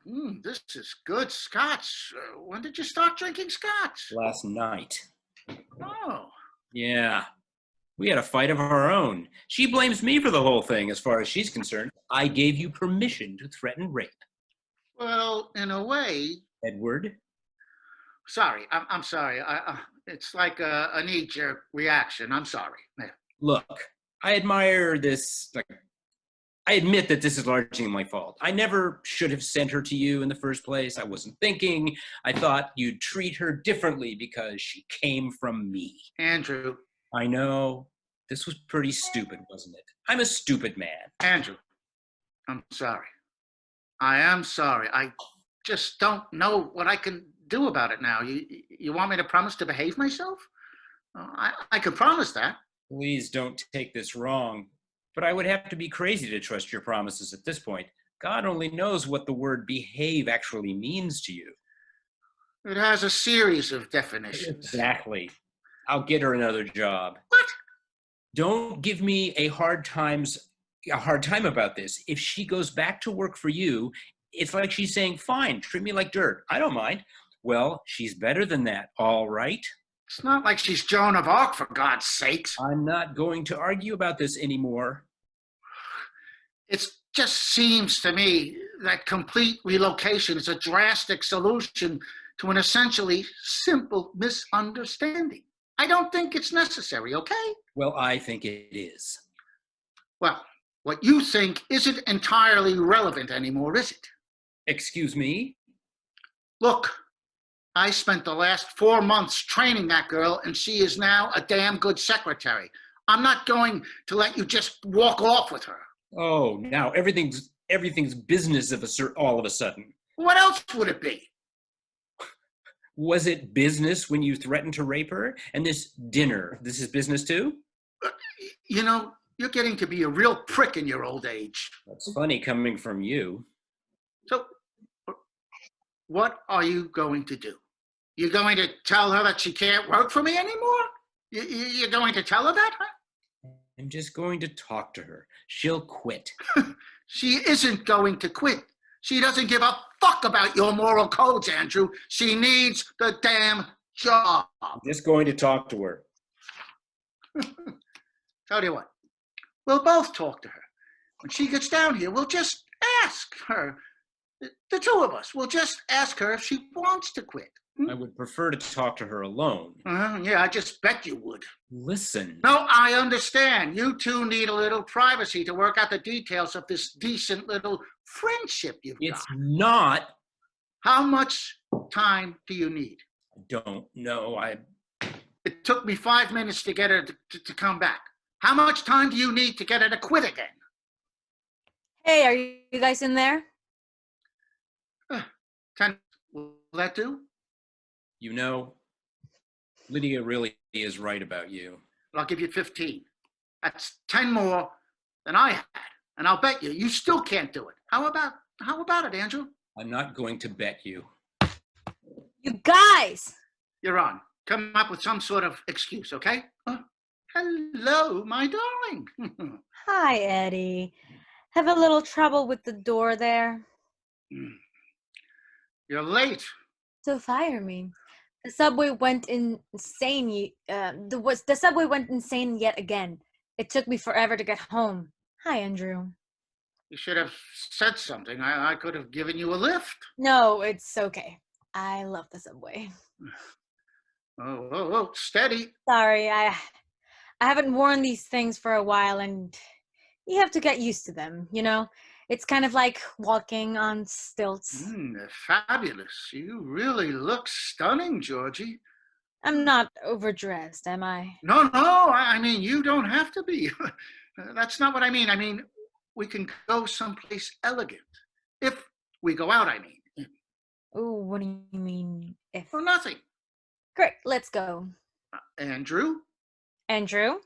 this is good scotch. When did you start drinking scotch? Last night. Oh. Yeah. We had a fight of our own. She blames me for the whole thing as far as she's concerned. I gave you permission to threaten rape. Well, in a way. Edward? Sorry, I'm sorry. It's like a knee-jerk reaction. I'm sorry. Look, I admire this, I admit that this is largely my fault. I never should have sent her to you in the first place. I wasn't thinking. I thought you'd treat her differently because she came from me. Andrew. I know. This was pretty stupid, wasn't it? I'm a stupid man. Andrew, I'm sorry. I am sorry. I just don't know what I can do about it now. You want me to promise to behave myself? I can promise that. Please don't take this wrong. But I would have to be crazy to trust your promises at this point. God only knows what the word behave actually means to you. It has a series of definitions. Exactly. I'll get her another job. What? Don't give me a hard time about this. If she goes back to work for you, it's like she's saying, fine, treat me like dirt. I don't mind. Well, she's better than that, all right? It's not like she's Joan of Arc, for God's sakes. I'm not going to argue about this anymore. It just seems to me that complete relocation is a drastic solution to an essentially simple misunderstanding. I don't think it's necessary, okay? Well, I think it is. Well, what you think isn't entirely relevant anymore, is it? Excuse me? Look, I spent the last 4 months training that girl, and she is now a damn good secretary. I'm not going to let you just walk off with her. Oh, now everything's business all of a sudden. What else would it be? Was it business when you threatened to rape her? And this dinner, this is business too? You know, you're getting to be a real prick in your old age. That's funny coming from you. So, what are you going to do? You're going to tell her that she can't work for me anymore? You're going to tell her that? Huh? I'm just going to talk to her. She'll quit. She isn't going to quit. She doesn't give a fuck about your moral codes, Andrew. She needs the damn job. I'm just going to talk to her. Tell you what, we'll both talk to her. When she gets down here, we'll just ask her. The two of us, we'll just ask her if she wants to quit. I would prefer to talk to her alone. Yeah, I just bet you would. Listen. No, I understand. You two need a little privacy to work out the details of this decent little friendship you've It's got. not. How much time do you need? I don't know. It took me 5 minutes to get her to come back. How much time do you need to get her to quit again? Hey, are you guys in there? 10. Will that do? You know, Lydia really is right about you. I'll give you 15. That's 10 more than I had. And I'll bet you still can't do it. How about it, Andrew? I'm not going to bet you. You guys! You're on. Come up with some sort of excuse, okay? Hello, my darling. Hi, Eddie. Have a little trouble with the door there? You're late. So fire me. The subway went insane. The subway went insane yet again. It took me forever to get home. Hi, Andrew. You should have said something. I could have given you a lift. No, it's okay. I love the subway. Oh, steady. Sorry, I haven't worn these things for a while, and you have to get used to them, you know? It's kind of like walking on stilts. They're fabulous. You really look stunning, Georgie. I'm not overdressed, am I? No, I mean, you don't have to be. That's not what I mean. I mean, we can go someplace elegant. If we go out, I mean. Oh, what do you mean if? For nothing. Great, let's go. Andrew? Andrew?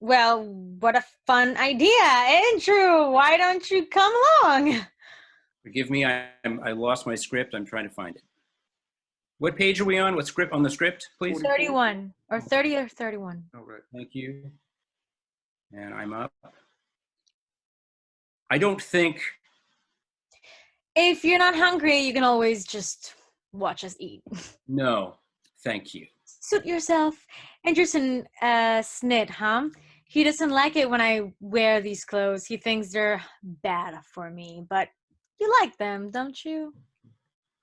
Well, what a fun idea. Andrew, why don't you come along? Forgive me, I lost my script. I'm trying to find it. What page are we on? What script on the script, please? 31 or 30 or 31. All right. Thank you. And I'm up. I don't think. If you're not hungry, you can always just watch us eat. No, thank you. Suit yourself. Anderson snit, huh? He doesn't like it when I wear these clothes. He thinks they're bad for me, but you like them, don't you?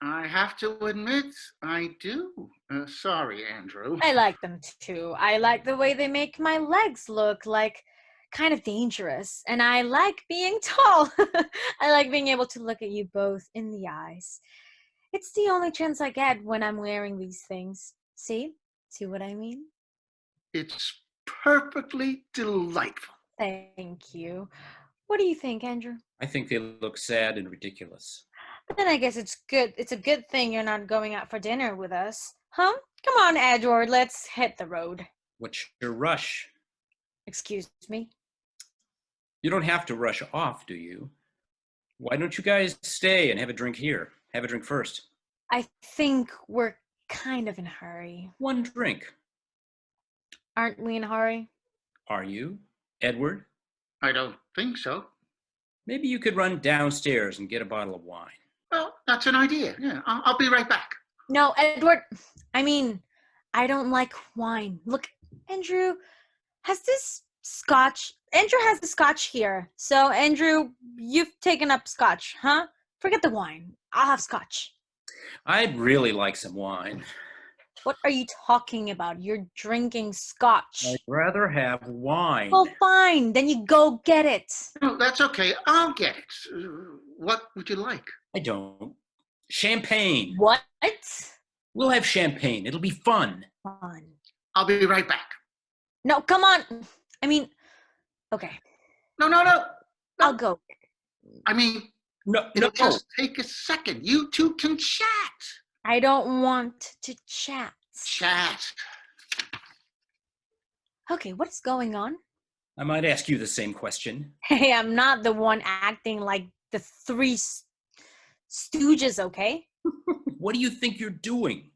I have to admit, I do. Sorry, Andrew. I like them too. I like the way they make my legs look like kind of dangerous. And I like being tall. I like being able to look at you both in the eyes. It's the only chance I get when I'm wearing these things. See? See what I mean? It's perfectly delightful. Thank you. What do you think, Andrew? I think they look sad and ridiculous. But then I guess it's good. It's a good thing you're not going out for dinner with us. Huh? Come on, Edward, let's hit the road. What's your rush? Excuse me? You don't have to rush off, do you? Why don't you guys stay and have a drink here? Have a drink first. I think we're kind of in a hurry. One drink. Aren't we in a hurry? Are you, Edward? I don't think so. Maybe you could run downstairs and get a bottle of wine. Well, that's an idea. Yeah, I'll be right back. No, Edward. I mean, I don't like wine. Look, Andrew has this scotch. Andrew has the scotch here. So, Andrew, you've taken up scotch, huh? Forget the wine. I'll have scotch. I'd really like some wine. What are you talking about? You're drinking scotch. I'd rather have wine. Well, fine. Then you go get it. No, that's okay. I'll get it. What would you like? I don't. Champagne. What? We'll have champagne. It'll be fun. Fun. I'll be right back. No, come on. I mean, okay. No. I'll go. I mean, No, it'll no. just take a second. You two can chat. I don't want to chat. Chat. Okay, what is going on? I might ask you the same question. Hey, I'm not the one acting like the three stooges, okay? What do you think you're doing?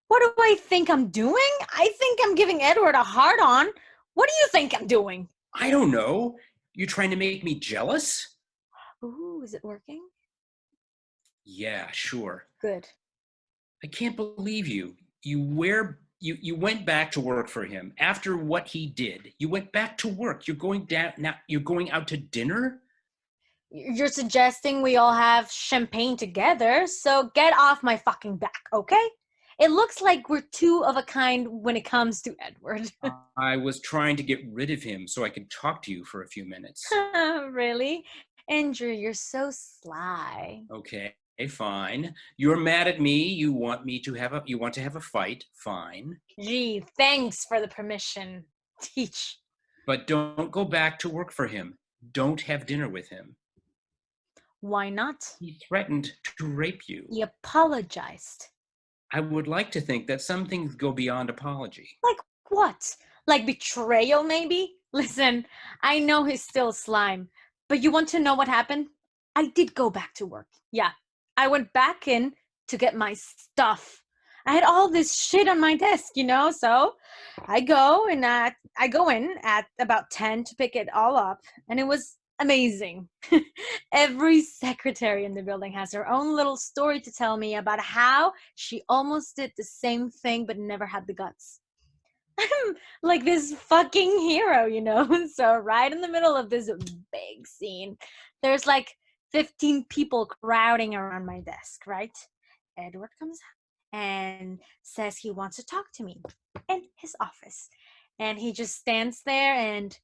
What do I think I'm doing? I think I'm giving Edward a hard on. What do you think I'm doing? I don't know. You're trying to make me jealous? Ooh, is it working? Yeah, sure. Good. I can't believe you. You went back to work for him after what he did. You went back to work. You're going down now. You're going out to dinner? You're suggesting we all have champagne together, so get off my fucking back, okay? It looks like we're two of a kind when it comes to Edward. I was trying to get rid of him so I could talk to you for a few minutes. Really? Andrew, you're so sly. Okay, fine. You're mad at me. You want to have a fight. Fine. Gee, thanks for the permission. Teach. But don't go back to work for him. Don't have dinner with him. Why not? He threatened to rape you. He apologized. I would like to think that some things go beyond apology. Like what? Like betrayal, maybe? Listen, I know he's still slime, but you want to know what happened? I did go back to work. Yeah, I went back in to get my stuff. I had all this shit on my desk, so I go in at about 10 to pick it all up, and it was amazing. Every secretary in the building has her own little story to tell me about how she almost did the same thing but never had the guts. I'm like this fucking hero, So right in the middle of this big scene, there's like 15 people crowding around my desk, right? Edward comes out and says he wants to talk to me in his office. And he just stands there, and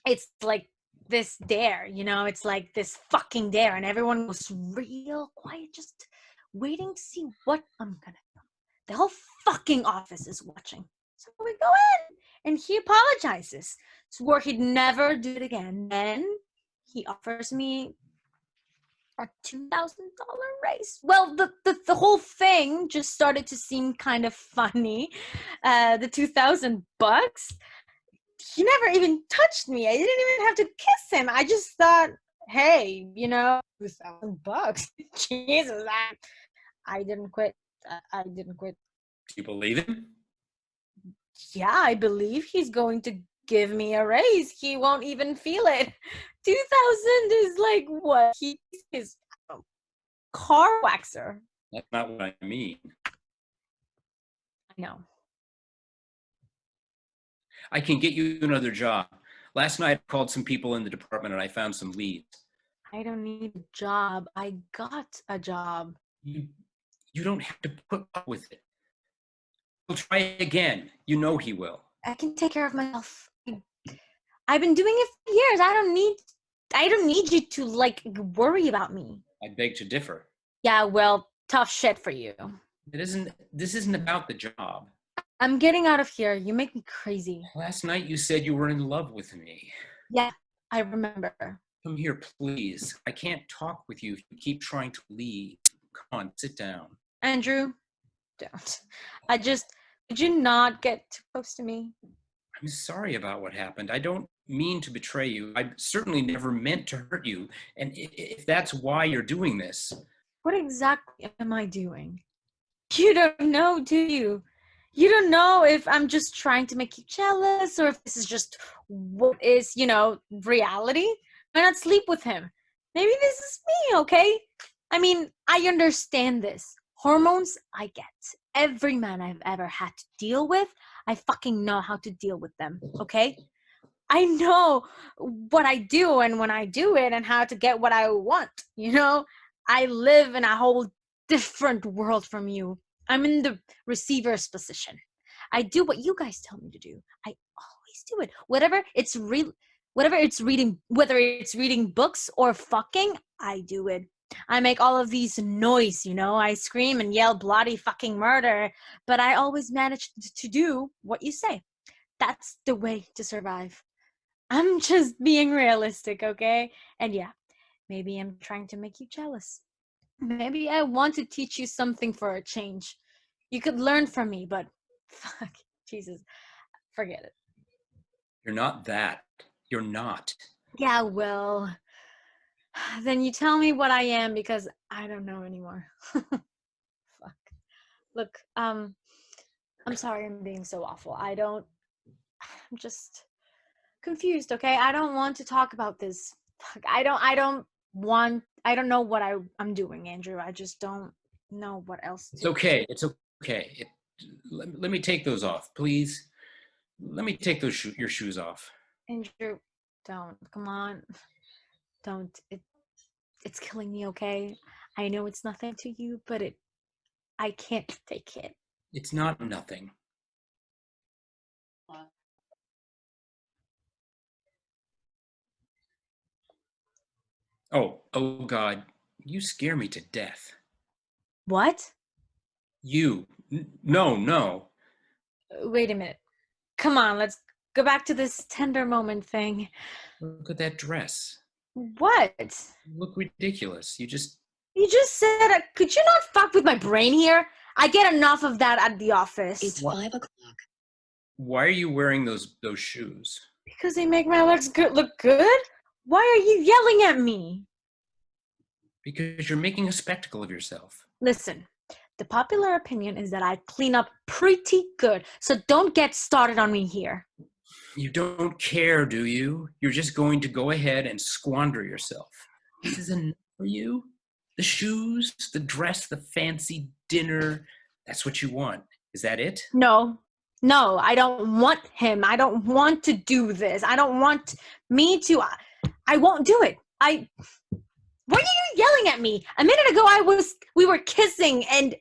it's like this dare, it's like this fucking dare, and everyone was real quiet, just waiting to see what I'm gonna do. The whole fucking office is watching. So we go in, and he apologizes. Swore he'd never do it again. Then he offers me a $2,000 raise. Well, the whole thing just started to seem kind of funny. The $2,000. He never even touched me. I didn't even have to kiss him. I just thought, hey, $2,000. Jesus, I didn't quit. I didn't quit. Do you believe him? Yeah, I believe he's going to give me a raise. He won't even feel it. 2,000 is like what? He is a car waxer. That's not what I mean. I know. I can get you another job. Last night I called some people in the department and I found some leads. I don't need a job. I got a job. You don't have to put up with it. He'll try again. You know he will. I can take care of myself. I've been doing it for years. I don't need you to worry about me. I beg to differ. Yeah, well, tough shit for you. This isn't about the job. I'm getting out of here. You make me crazy. Last night you said you were in love with me. Yeah, I remember. Come here, please. I can't talk with you if you keep trying to leave. Come on, sit down. Andrew, don't. Did you not get too close to me? I'm sorry about what happened. I don't mean to betray you. I certainly never meant to hurt you. And if that's why you're doing this. What exactly am I doing? You don't know, do you? You don't know if I'm just trying to make you jealous or if this is just what is, reality. Why not sleep with him? Maybe this is me, okay? I mean, I understand this. Hormones, I get. Every man I've ever had to deal with, I fucking know how to deal with them, okay? I know what I do and when I do it and how to get what I want, I live in a whole different world from you. I'm in the receiver's position. I do what you guys tell me to do. I always do it. Whether it's reading books or fucking, I do it. I make all of these noise, I scream and yell bloody fucking murder, but I always manage to do what you say. That's the way to survive. I'm just being realistic, okay? And yeah, maybe I'm trying to make you jealous. Maybe I want to teach you something for a change. You could learn from me, but fuck, Jesus, forget it. You're not that. You're not. Yeah, well, Then you tell me what I am because I don't know anymore. Fuck. Look, I'm sorry I'm being so awful. I'm just confused, okay? I don't want to talk about this. Fuck, I don't know what I'm doing, Andrew. I just don't know what else It's to. okay. It's okay. Let me take those off, please. Let me take your shoes off. Andrew, don't. Come on. Don't. It's killing me, okay? I know it's nothing to you, but I can't take it. It's not nothing. Oh God, you scare me to death. What? No. Wait a minute. Come on, let's go back to this tender moment thing. Look at that dress. What? You look ridiculous. You just said, could you not fuck with my brain here? I get enough of that at the office. It's 5 o'clock. Why are you wearing those shoes? Because they make my legs look good? Why are you yelling at me? Because you're making a spectacle of yourself. Listen, the popular opinion is that I clean up pretty good, so don't get started on me here. You don't care, do you? You're just going to go ahead and squander yourself. This is enough for you? The shoes, the dress, the fancy dinner, that's what you want. Is that it? No, I don't want him. I don't want to do this. I don't want me to. I won't do it. Why are you yelling at me? A minute ago we were kissing and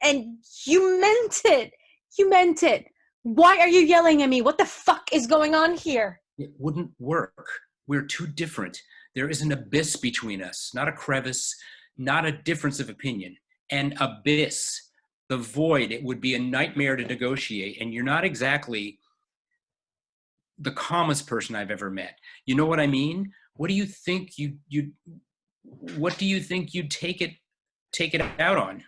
you meant it. You meant it. Why are you yelling at me? What the fuck is going on here? It wouldn't work. We're too different. There is an abyss between us, not a crevice, not a difference of opinion. An abyss. The void, it would be a nightmare to negotiate, and you're not exactly the calmest person I've ever met. You know what I mean? What do you think what do you think you'd take it out on?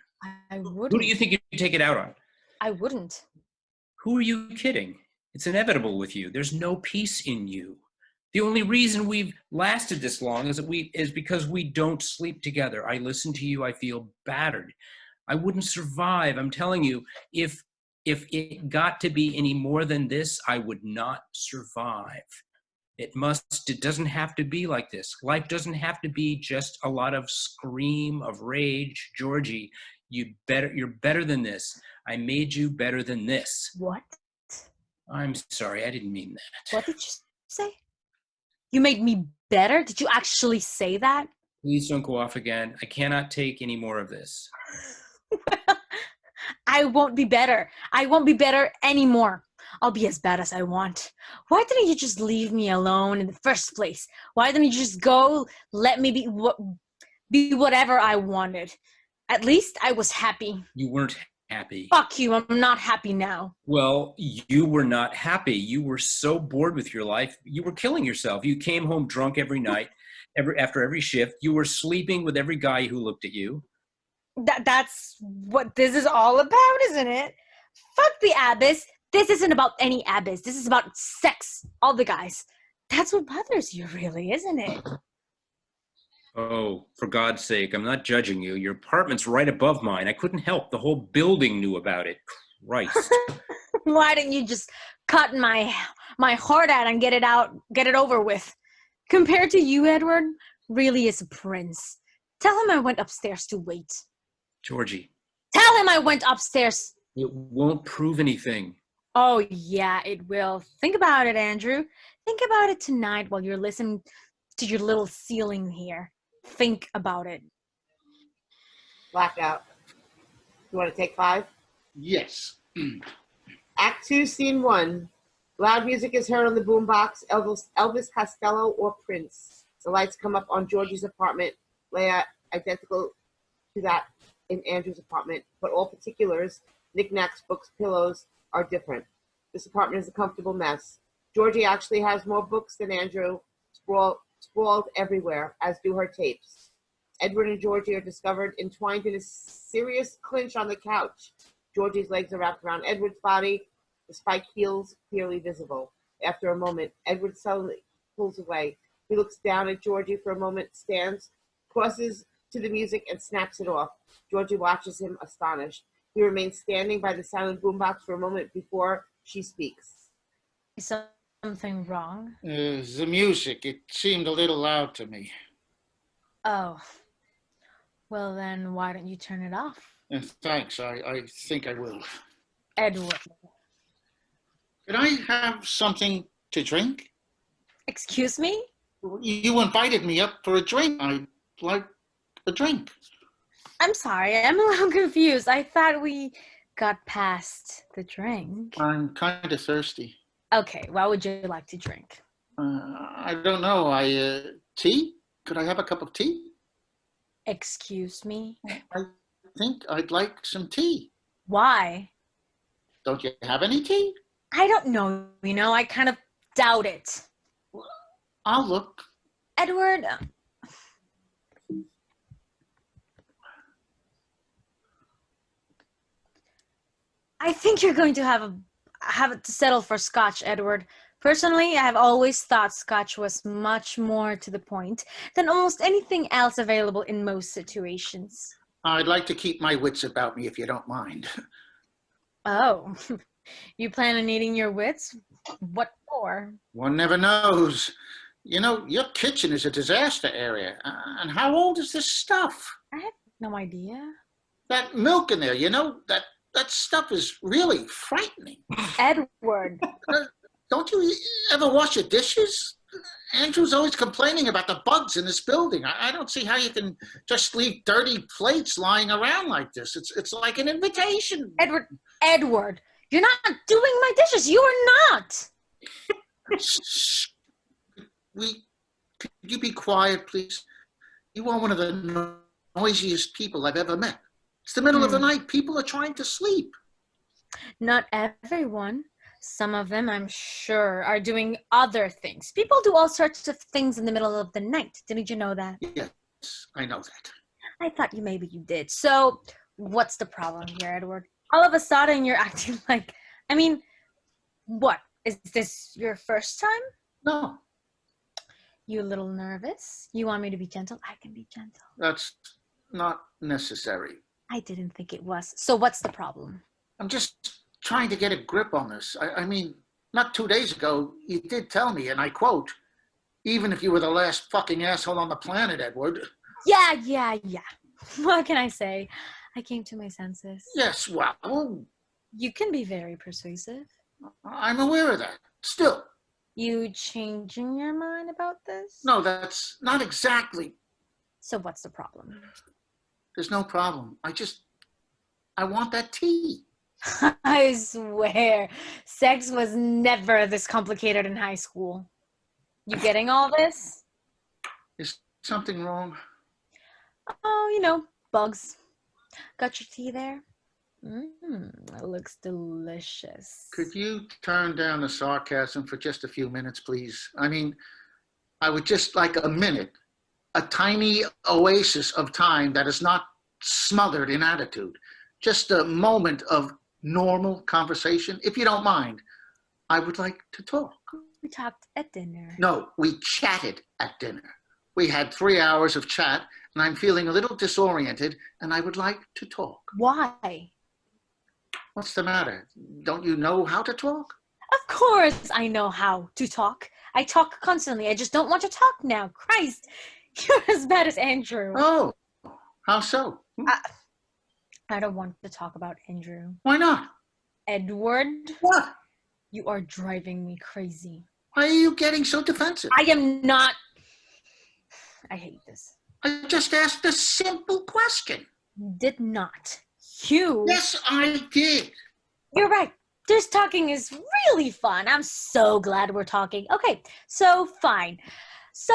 I wouldn't. Who do you think you'd take it out on? I wouldn't. Who are you kidding? It's inevitable with you. There's no peace in you. The only reason we've lasted this long is because we don't sleep together. I listen to you, I feel battered. I wouldn't survive. I'm telling you, if it got to be any more than this, I would not survive. It doesn't have to be like this. Life doesn't have to be just a lot of scream of rage. Georgie, you're better than this. I made you better than this. What? I'm sorry, I didn't mean that. What did you say? You made me better? Did you actually say that? Please don't go off again. I cannot take any more of this. I won't be better. I won't be better anymore. I'll be as bad as I want. Why didn't you just leave me alone in the first place? Why didn't you just go, let me be whatever I wanted? At least I was happy. You weren't happy. Fuck you, I'm not happy now. Well, you were not happy. You were so bored with your life. You were killing yourself. You came home drunk every night, after every shift. You were sleeping with every guy who looked at you. That's what this is all about, isn't it? Fuck the abyss. This isn't about any abyss. This is about sex. All the guys. That's what bothers you, really, isn't it? Oh, for God's sake, I'm not judging you. Your apartment's right above mine. I couldn't help. The whole building knew about it. Christ. Why didn't you just cut my heart out and get it over with? Compared to you, Edward, really is a prince. Tell him I went upstairs to wait. Georgie. Tell him I went upstairs. It won't prove anything. Oh, yeah, it will. Think about it, Andrew. Think about it tonight while you're listening to your little ceiling here. Think about it. Blackout. You want to take 5? Yes. Act 2, Scene 1. Loud music is heard on the boombox. Elvis Costello or Prince. The lights come up on Georgie's apartment. Layout identical to that in Andrew's apartment, but all particulars, knickknacks, books, pillows, are different. This apartment is a comfortable mess. Georgie actually has more books than Andrew, sprawled everywhere, as do her tapes. Edward and Georgie are discovered entwined in a serious clinch on the couch. Georgie's legs are wrapped around Edward's body, the spiked heels clearly visible. After a moment, Edward suddenly pulls away. He looks down at Georgie for a moment, stands crosses to the music and snaps it off. Georgie watches him, astonished. He remains standing by the silent boombox for a moment before she speaks. Is something wrong? The music, it seemed a little loud to me. Oh. Well, then why don't you turn it off? Thanks, I think I will. Edward. Could I have something to drink? Excuse me? You invited me up for a drink. I'd like a drink. I'm sorry, I'm a little confused. I thought we got past the drink. I'm kind of thirsty. Okay, what would you like to drink? I don't know. Tea? Could I have a cup of tea? Excuse me? I think I'd like some tea. Why? Don't you have any tea? I don't know, I kind of doubt it. I'll look. Edward, I think you're going to have to settle for Scotch, Edward. Personally, I have always thought Scotch was much more to the point than almost anything else available in most situations. I'd like to keep my wits about me if you don't mind. Oh, you plan on eating your wits? What for? One never knows. You know, your kitchen is a disaster area. And how old is this stuff? I have no idea. That milk in there, that stuff is really frightening. Edward. Don't you ever wash your dishes? Andrew's always complaining about the bugs in this building. I don't see how you can just leave dirty plates lying around like this. It's like an invitation. Edward, you're not doing my dishes. You are not. Shh. Could you be quiet, please? You are one of the noisiest people I've ever met. It's the middle of the night. People are trying to sleep. Not everyone. Some of them, I'm sure, are doing other things. People do all sorts of things in the middle of the night. Didn't you know that? Yes, I know that. I thought maybe you did. So, what's the problem here, Edward? All of a sudden, you're acting like... what? Is this your first time? No. You a little nervous? You want me to be gentle? I can be gentle. That's not necessary. I didn't think it was. So what's the problem? I'm just trying to get a grip on this. I mean, not 2 days ago, you did tell me, and I quote, even if you were the last fucking asshole on the planet, Edward. Yeah. What can I say? I came to my senses. Yes, well, You can be very persuasive. I'm aware of that. Still. You changing your mind about this? No, that's not exactly. So what's the problem? There's no problem. I want that tea. I swear, sex was never this complicated in high school. You getting all this? Is something wrong? Oh, bugs. Got your tea there? It looks delicious. Could you turn down the sarcasm for just a few minutes, please? I mean, I would just like a minute, a tiny oasis of time that is not smothered in attitude. Just a moment of normal conversation. If you don't mind, I would like to talk. We talked at dinner. No, we chatted at dinner. We had 3 hours of chat, and I'm feeling a little disoriented, and I would like to talk. Why? What's the matter? Don't you know how to talk? Of course I know how to talk. I talk constantly. I just don't want to talk now. Christ, you're as bad as Andrew. Oh, how so? I don't want to talk about Andrew. Why not? Edward, What? you are driving me crazy. Why are you getting so defensive? I am not. I hate this. I just asked a simple question. Did not. You. Yes, I did. You're right. This talking is really fun. I'm so glad we're talking. Okay, so fine. So,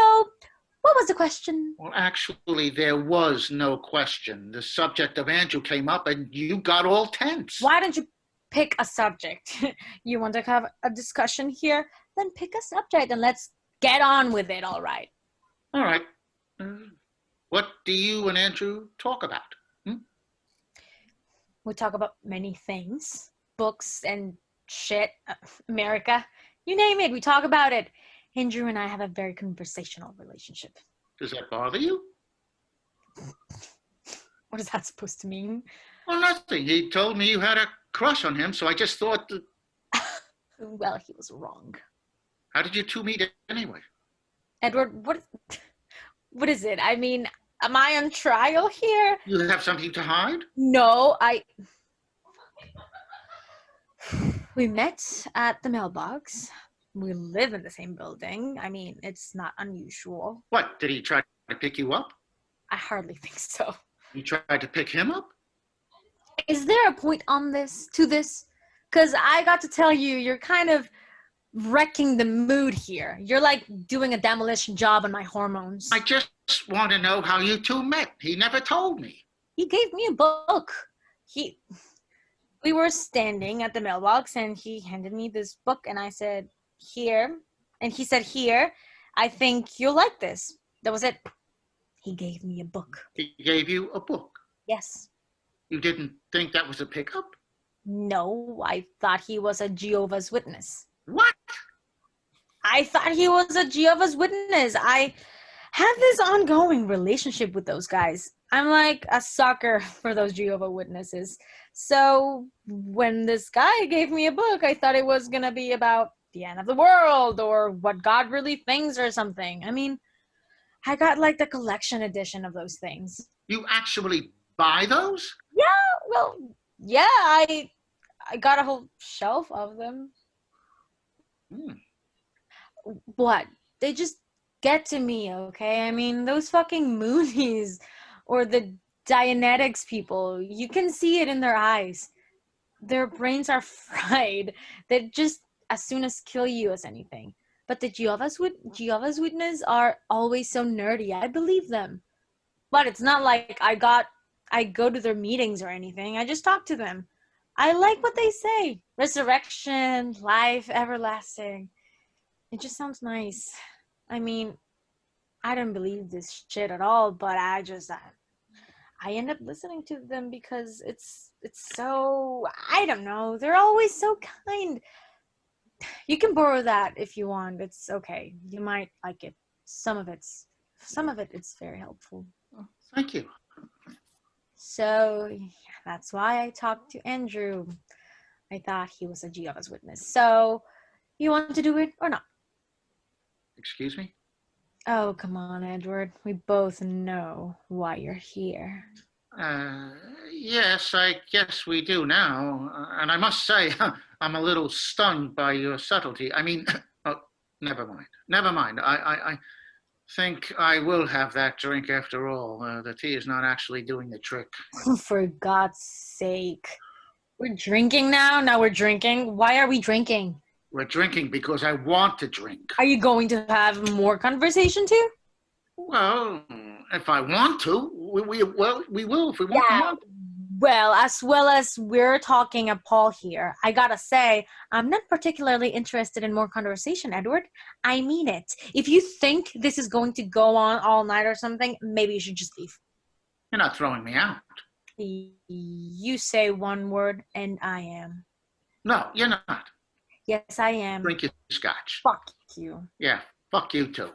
what was the question? Well, actually, there was no question. The subject of Andrew came up, and you got all tense. Why don't you pick a subject? You want to have a discussion here? Then pick a subject and let's get on with it, all right? All right. What do you and Andrew talk about? We talk about many things. Books and shit. America. You name it, we talk about it. Andrew and I have a very conversational relationship. Does that bother you? What is that supposed to mean? Well, nothing. He told me you had a crush on him, so I just thought, Well, he was wrong. how did you two meet anyway? Edward, what is it? I mean, am I on trial here? You have something to hide? No, we met at the mailbox. We live in the same building. I mean, it's not unusual. What, did he try to pick you up? I hardly think so. You tried to pick him up? Is there a point on this, to this? Because I got to tell you, you're kind of wrecking the mood here. You're like doing a demolition job on my hormones. I just want to know how you two met. He never told me. He gave me a book. We were standing at the mailbox and he handed me this book and I said, here. And he said, here, I think you'll like this. That was it. He gave me a book. He gave you a book. Yes. You didn't think that was a pickup? No, I thought he was a Jehovah's Witness. What? I thought he was a Jehovah's Witness. I have this ongoing relationship with those guys. I'm like a sucker for those Jehovah's Witnesses. So when this guy gave me a book, I thought it was going to be about the end of the world or what God really thinks or something. I mean, I got like the collection edition of those things. You actually buy those? Well, yeah, I got a whole shelf of them. What? They just get to me, okay? I mean, those fucking Moonies or the Dianetics people, you can see it in their eyes. Their brains are fried. They just as soon as kill you as anything. But the Jehovah's Witnesses are always so nerdy. I believe them. But it's not like I go to their meetings or anything. I just talk to them. I like what they say. Resurrection, life, everlasting. It just sounds nice. I mean, I don't believe this shit at all, but I end up listening to them because it's so, I don't know. They're always so kind. You can borrow that if you want. It's okay. You might like it. Some of it's very helpful. Oh, thank you. So that's why I talked to Andrew. I thought he was a Jehovah's Witness. So you want to do it or not? Excuse me? Oh, come on, Edward. We both know why you're here. Yes, I guess we do now. And I must say, I'm a little stunned by your subtlety. I mean, oh, never mind. Never mind. I think I will have that drink after all. The tea is not actually doing the trick. For God's sake. We're drinking now? Now we're drinking? Why are we drinking? We're drinking because I want to drink. Are you going to have more conversation too? Well, if I want to, we will if we want to. Well as we're talking at Paul here, I gotta say, I'm not particularly interested in more conversation, Edward. I mean it. If you think this is going to go on all night or something, maybe you should just leave. You're not throwing me out. You say one word and I am. No, you're not. Yes, I am. Drink your scotch. Fuck you. Yeah, fuck you too.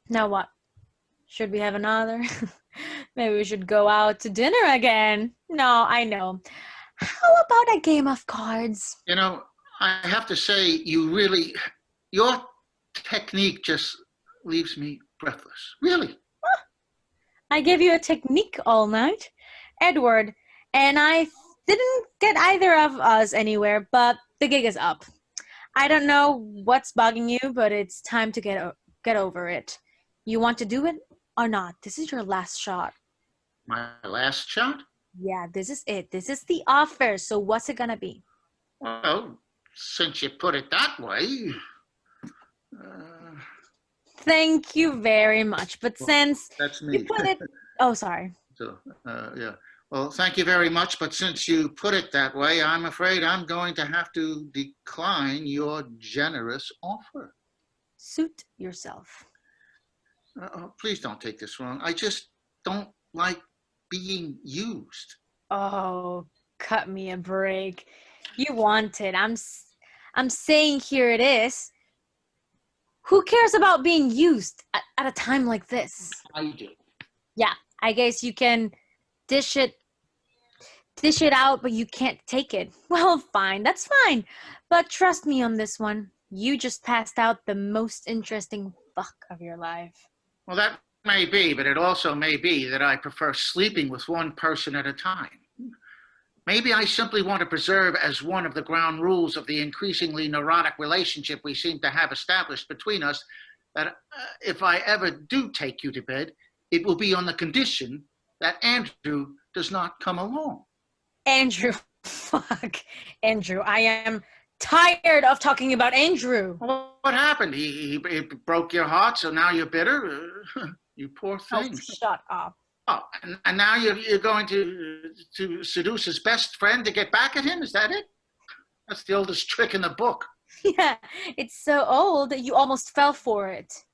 Now what? Should we have another? Maybe we should go out to dinner again. No, I know. How about a game of cards? You know, I have to say, your technique just leaves me breathless. Really. I gave you a technique all night, Edward, and I didn't get either of us anywhere, but the gig is up. I don't know what's bugging you, but it's time to get over it. You want to do it or not? This is your last shot. My last shot? Yeah, this is it. This is the offer. So what's it gonna be? Well, since you put it that way. Thank you very much. But since that's me. you put it, oh, sorry. So, yeah. Well, thank you very much. But since you put it that way, I'm afraid I'm going to have to decline your generous offer. Suit yourself. Please don't take this wrong. I just don't like being used. Oh, cut me a break. You want it. I'm saying here it is. Who cares about being used at a time like this? I do. Yeah, I guess you can dish it out, but you can't take it. Well, fine, that's fine. But trust me on this one. You just passed out the most interesting fuck of your life. Well, that may be, but it also may be that I prefer sleeping with one person at a time. Maybe I simply want to preserve as one of the ground rules of the increasingly neurotic relationship we seem to have established between us that if I ever do take you to bed, it will be on the condition that Andrew does not come along. Andrew, fuck. Andrew, I am tired of talking about Andrew. Well, what happened? He broke your heart, so now you're bitter? You poor Oh, thing. shut up. Oh, and now you're going to seduce his best friend to get back at him? Is that it? That's the oldest trick in the book. Yeah, it's so old that you almost fell for it.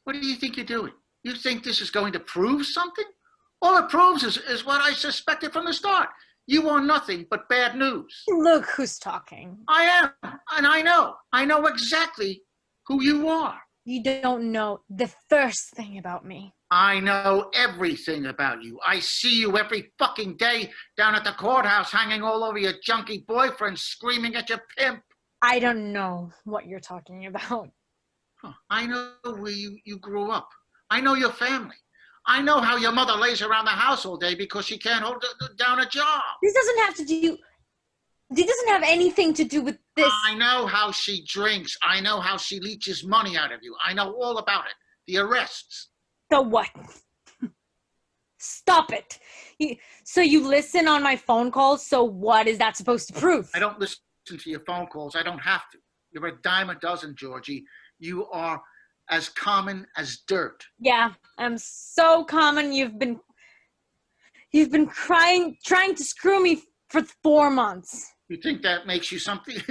What do you think you're doing? You think this is going to prove something? All it proves is what I suspected from the start. You are nothing but bad news. Look who's talking. I am, and I know. I know exactly who you are. You don't know the first thing about me. I know everything about you. I see you every fucking day down at the courthouse hanging all over your junkie boyfriend screaming at your pimp. I don't know what you're talking about. Huh. I know where you grew up. I know your family. I know how your mother lays around the house all day because she can't hold down a job. This doesn't have anything to do with this. I know how she drinks. I know how she leeches money out of you. I know all about it. The arrests. So what? Stop it. So you listen on my phone calls, so what is that supposed to prove? I don't listen to your phone calls. I don't have to. You're a dime a dozen, Georgie. You are as common as dirt. Yeah, I'm so common. You've been trying to screw me for 4 months. You think that makes you something?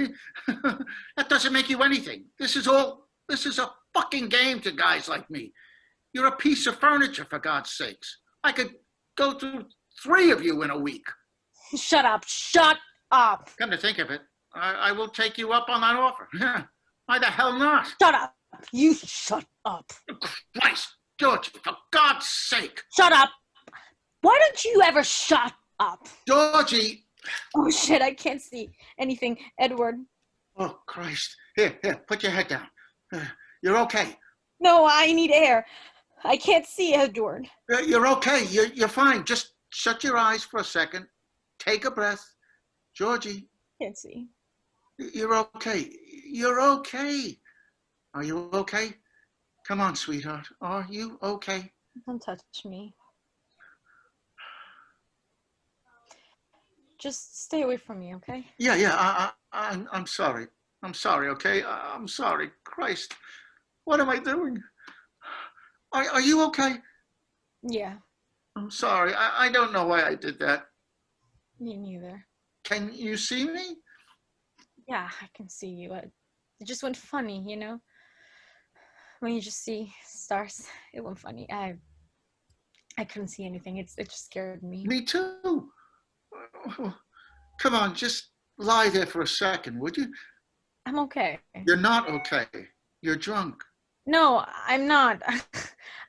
That doesn't make you anything. This is a fucking game to guys like me. You're a piece of furniture, for God's sakes. I could go through 3 of you in a week. Shut up. Shut up. Come to think of it, I will take you up on that offer. Why the hell not? Shut up. You shut up. Christ, Georgie, for God's sake. Shut up. Why don't you ever shut up? Georgie. Oh, shit, I can't see anything. Edward. Oh, Christ. Here, put your head down. You're okay. No, I need air. I can't see, Edward. You're okay. You're fine. Just shut your eyes for a second. Take a breath. Georgie. Can't see. You're okay. You're okay. Are you okay? Come on, sweetheart. Are you okay? Don't touch me. Just stay away from me, okay? Yeah. I'm sorry. I'm sorry, okay? I'm sorry. Christ. What am I doing? Are you okay? Yeah, I'm sorry. I don't know why I did that. me neither. Can you see me? Yeah, I can see you. It just went funny, you know? When you just see stars, it went funny. I couldn't see anything. It just scared me. Me too. Come on, just lie there for a second, would you? I'm okay. You're not okay. You're drunk. No, I'm not.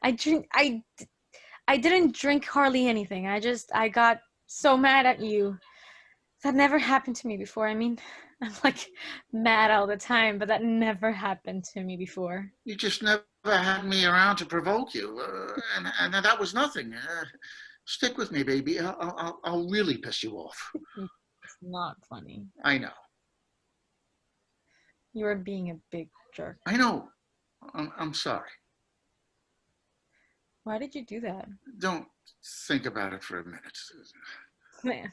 I didn't drink hardly anything. I got so mad at you. That never happened to me before. I mean, I'm like mad all the time, but that never happened to me before. You just never had me around to provoke you, and that was nothing. Stick with me, baby. I'll really piss you off. It's not funny. I know. You are being a big jerk. I know. I'm sorry. Why did you do that? Don't think about it for a minute. Man,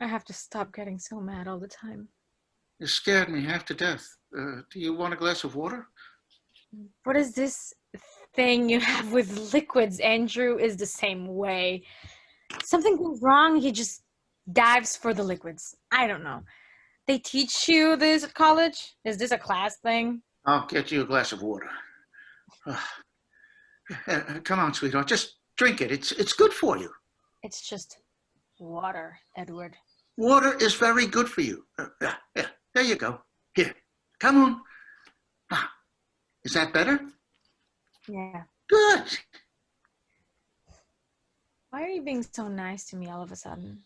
I have to stop getting so mad all the time. You scared me half to death. Do you want a glass of water? What is this thing you have with liquids? Andrew is the same way. Something goes wrong, he just dives for the liquids. I don't know. They teach you this at college? Is this a class thing? I'll get you a glass of water. Come on, sweetheart. Just drink it. It's good for you. It's just water, Edward. Water is very good for you. Yeah, there you go. Here, come on. Is that better? Yeah. Good. Why are you being so nice to me all of a sudden?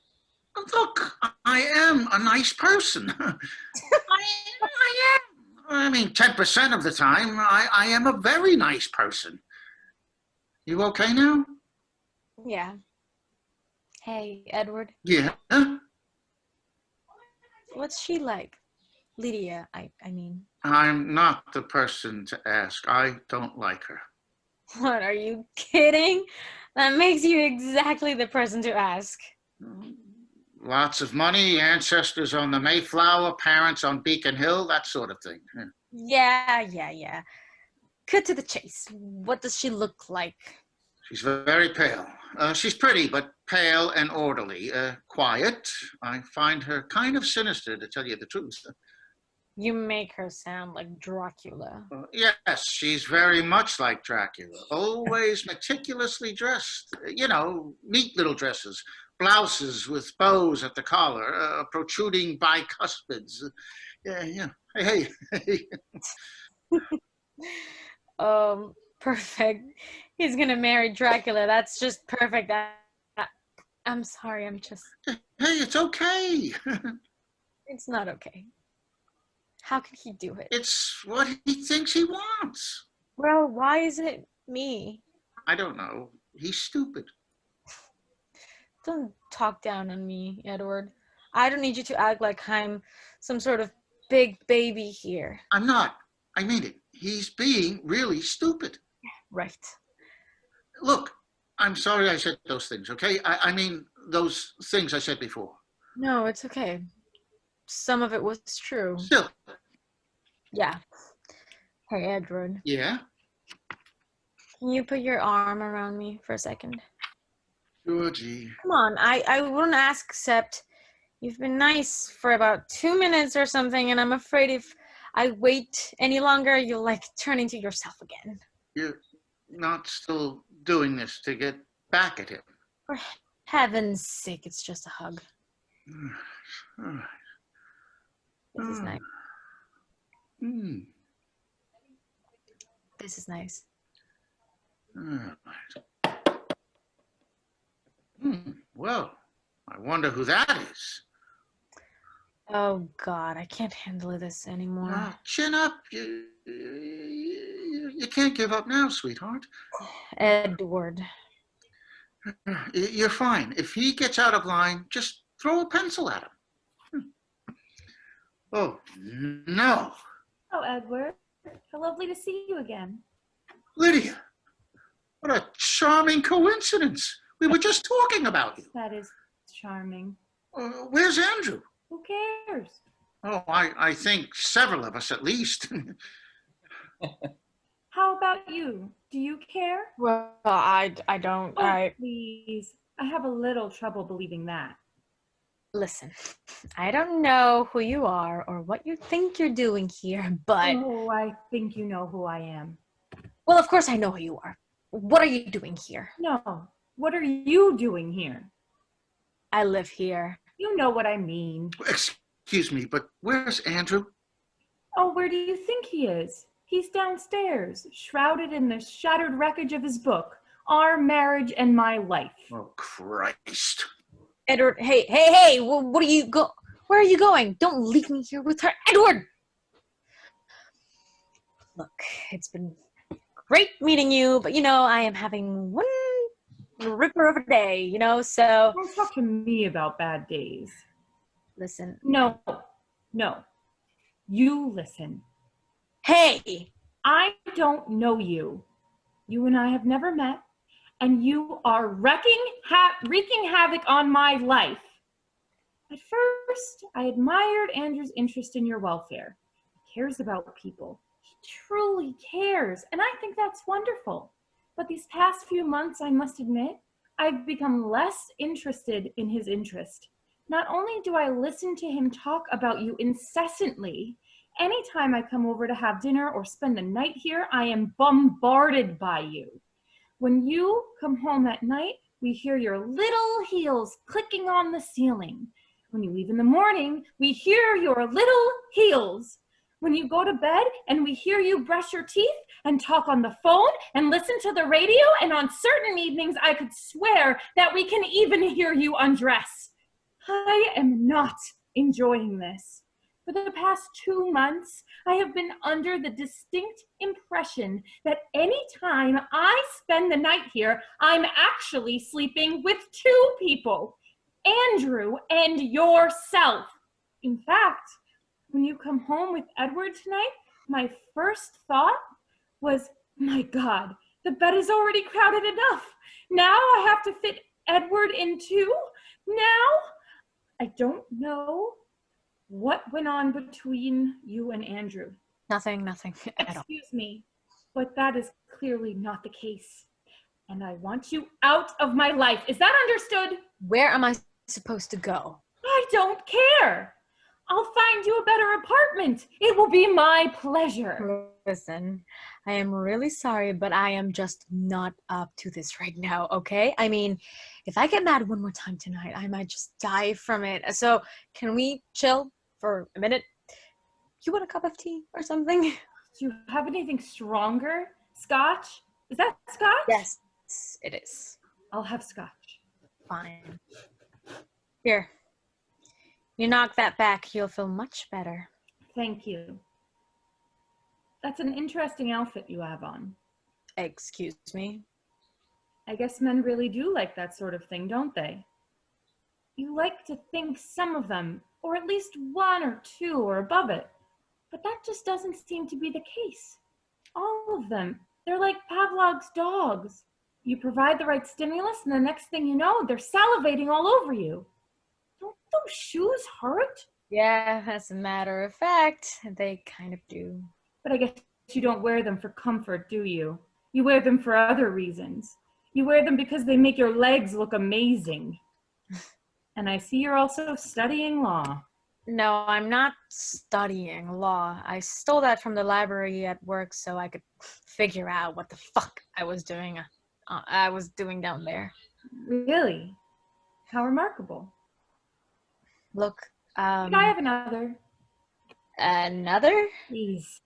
Look, I am a nice person. I am. I mean, 10% of the time, I am a very nice person. You okay now? Yeah. Hey, Edward. Yeah. What's she like? Lydia, I mean. I'm not the person to ask. I don't like her. What, are you kidding? That makes you exactly the person to ask. Lots of money, ancestors on the Mayflower, parents on Beacon Hill, that sort of thing. Yeah. Cut to the chase. What does she look like? She's very pale. She's pretty, but pale and orderly. Quiet. I find her kind of sinister, to tell you the truth. You make her sound like Dracula. Yes, she's very much like Dracula. Always meticulously dressed. You know, neat little dresses. Blouses with bows at the collar, protruding bicuspids. Yeah. Hey. Perfect. He's gonna marry Dracula. That's just perfect. I'm sorry, I'm just... Hey, it's okay. It's not okay. How could he do it? It's what he thinks he wants. Well, why is it me? I don't know. He's stupid. Don't talk down on me, Edward. I don't need you to act like I'm some sort of big baby here. I'm not. I mean it. He's being really stupid. Right. Look, I'm sorry I said those things, okay? I mean those things I said before. No, it's okay. Some of it was true. Still. Yeah. Hey, Edward. Yeah? Can you put your arm around me for a second? Georgie. Come on, I wouldn't ask except you've been nice for about 2 minutes or something, and I'm afraid if I wait any longer, you'll like turn into yourself again. You're not still doing this to get back at him. For heaven's sake, it's just a hug. All right. This is nice. Mm. This is nice. All right. Well, I wonder who that is. Oh God, I can't handle this anymore. Chin up. You can't give up now, sweetheart. Edward. You're fine. If he gets out of line, just throw a pencil at him. Oh, no. Oh, Edward. How lovely to see you again. Lydia, what a charming coincidence. We were just talking about you. That is charming. Where's Andrew? Who cares? Oh, I think several of us at least. How about you? Do you care? Well, I don't. Oh, please. I have a little trouble believing that. Listen, I don't know who you are or what you think you're doing here, but... Oh, I think you know who I am. Well, of course I know who you are. What are you doing here? No. What are you doing here? I live here. You know what I mean. Excuse me, but where's Andrew? Oh, where do you think he is? He's downstairs, shrouded in the shattered wreckage of his book, Our Marriage and My Life. Oh, Christ. Edward, hey, what are you where are you going? Don't leave me here with her. Edward! Look, it's been great meeting you, but I am having one ripper of a day, so... Don't talk to me about bad days. Listen. No. You listen. Hey! I don't know you. You and I have never met, and you are wreaking havoc on my life. At first, I admired Andrew's interest in your welfare. He cares about people. He truly cares, and I think that's wonderful. But these past few months, I must admit, I've become less interested in his interest. Not only do I listen to him talk about you incessantly, anytime I come over to have dinner or spend the night here, I am bombarded by you. When you come home at night, we hear your little heels clicking on the ceiling. When you leave in the morning, we hear your little heels. when you go to bed and we hear you brush your teeth and talk on the phone and listen to the radio, and on certain evenings I could swear that we can even hear you undress. I am not enjoying this. For the past 2 months, I have been under the distinct impression that any time I spend the night here, I'm actually sleeping with 2 people, Andrew and yourself. In fact, when you come home with Edward tonight, my first thought was, my God, the bed is already crowded enough. Now I have to fit Edward in too? Now? I don't know what went on between you and Andrew. Nothing at all. Excuse me, but that is clearly not the case. And I want you out of my life. Is that understood? Where am I supposed to go? I don't care. I'll find you a better apartment. It will be my pleasure. Listen, I am really sorry, but I am just not up to this right now, okay? I mean, if I get mad one more time tonight, I might just die from it. So can we chill for a minute? You want a cup of tea or something? Do you have anything stronger? Scotch? Is that scotch? Yes, it is. I'll have scotch. Fine. Here. You knock that back, you'll feel much better. Thank you. That's an interesting outfit you have on. Excuse me? I guess men really do like that sort of thing, don't they? You like to think some of them, or at least 1 or 2, are above it. But that just doesn't seem to be the case. All of them, they're like Pavlov's dogs. You provide the right stimulus, and the next thing you know, they're salivating all over you. Don't those shoes hurt? Yeah, as a matter of fact, they kind of do. But I guess you don't wear them for comfort, do you? You wear them for other reasons. You wear them because they make your legs look amazing. And I see you're also studying law. No, I'm not studying law. I stole that from the library at work so I could figure out what the fuck I was doing down there. Really? How remarkable. Look, Can I have another? Another? Please.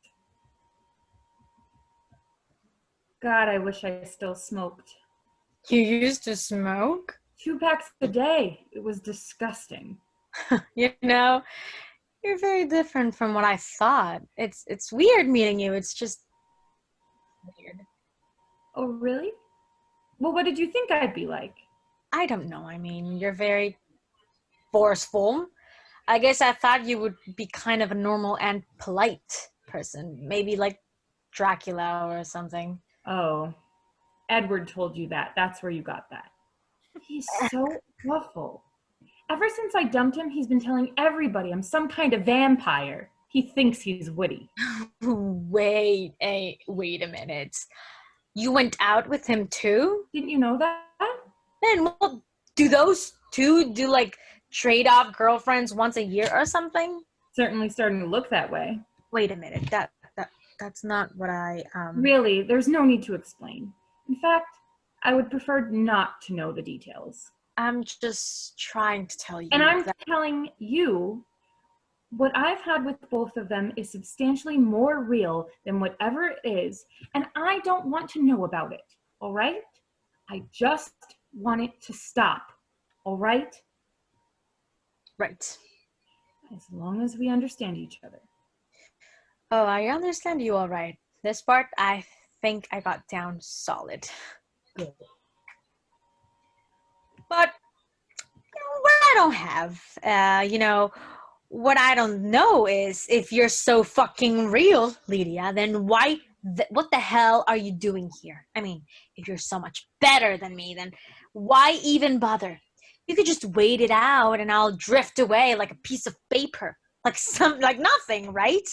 God, I wish I still smoked. You used to smoke? 2 packs a day. It was disgusting. You know, you're very different from what I thought. It's weird meeting you. It's just weird. Oh, really? Well, what did you think I'd be like? I don't know. I mean, you're very forceful. I guess I thought you would be kind of a normal and polite person. Maybe like Dracula or something. Oh, Edward told you that. That's where you got that. He's so awful. Ever since I dumped him, he's been telling everybody I'm some kind of vampire. He thinks he's witty. Wait a minute. You went out with him too? Didn't you know that? Man, well, do those two do like trade off girlfriends once a year or something? Certainly starting to look that way. Wait a minute. That's not what I Really, there's no need to explain. In fact, I would prefer not to know the details. I'm just trying to tell you. And I'm that telling you, what I've had with both of them is substantially more real than whatever it is, and I don't want to know about it, all right? I just want it to stop, all right? Right. As long as we understand each other. Oh, I understand you all right. This part, I think I got down solid. Good. But what I don't have, what I don't know is if you're so fucking real, Lydia, then what the hell are you doing here? I mean, if you're so much better than me, then why even bother? You could just wait it out and I'll drift away like a piece of paper, like nothing, right?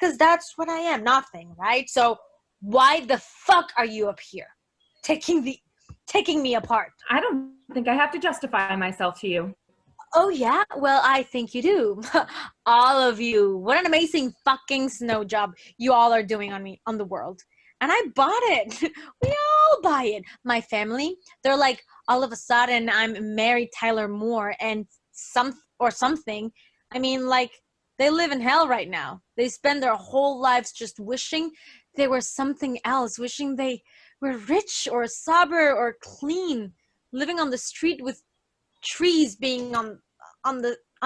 Because that's what I am, nothing, right? So why the fuck are you up here, taking me apart? I don't think I have to justify myself to you. Oh yeah? Well, I think you do. All of you. What an amazing fucking snow job you all are doing on the world. And I bought it. We all buy it. My family, they're like, all of a sudden I'm Mary Tyler Moore and something. I mean, like, They live in hell right now. They spend their whole lives just wishing they were something else, wishing they were rich or sober or clean, living on the street with trees being on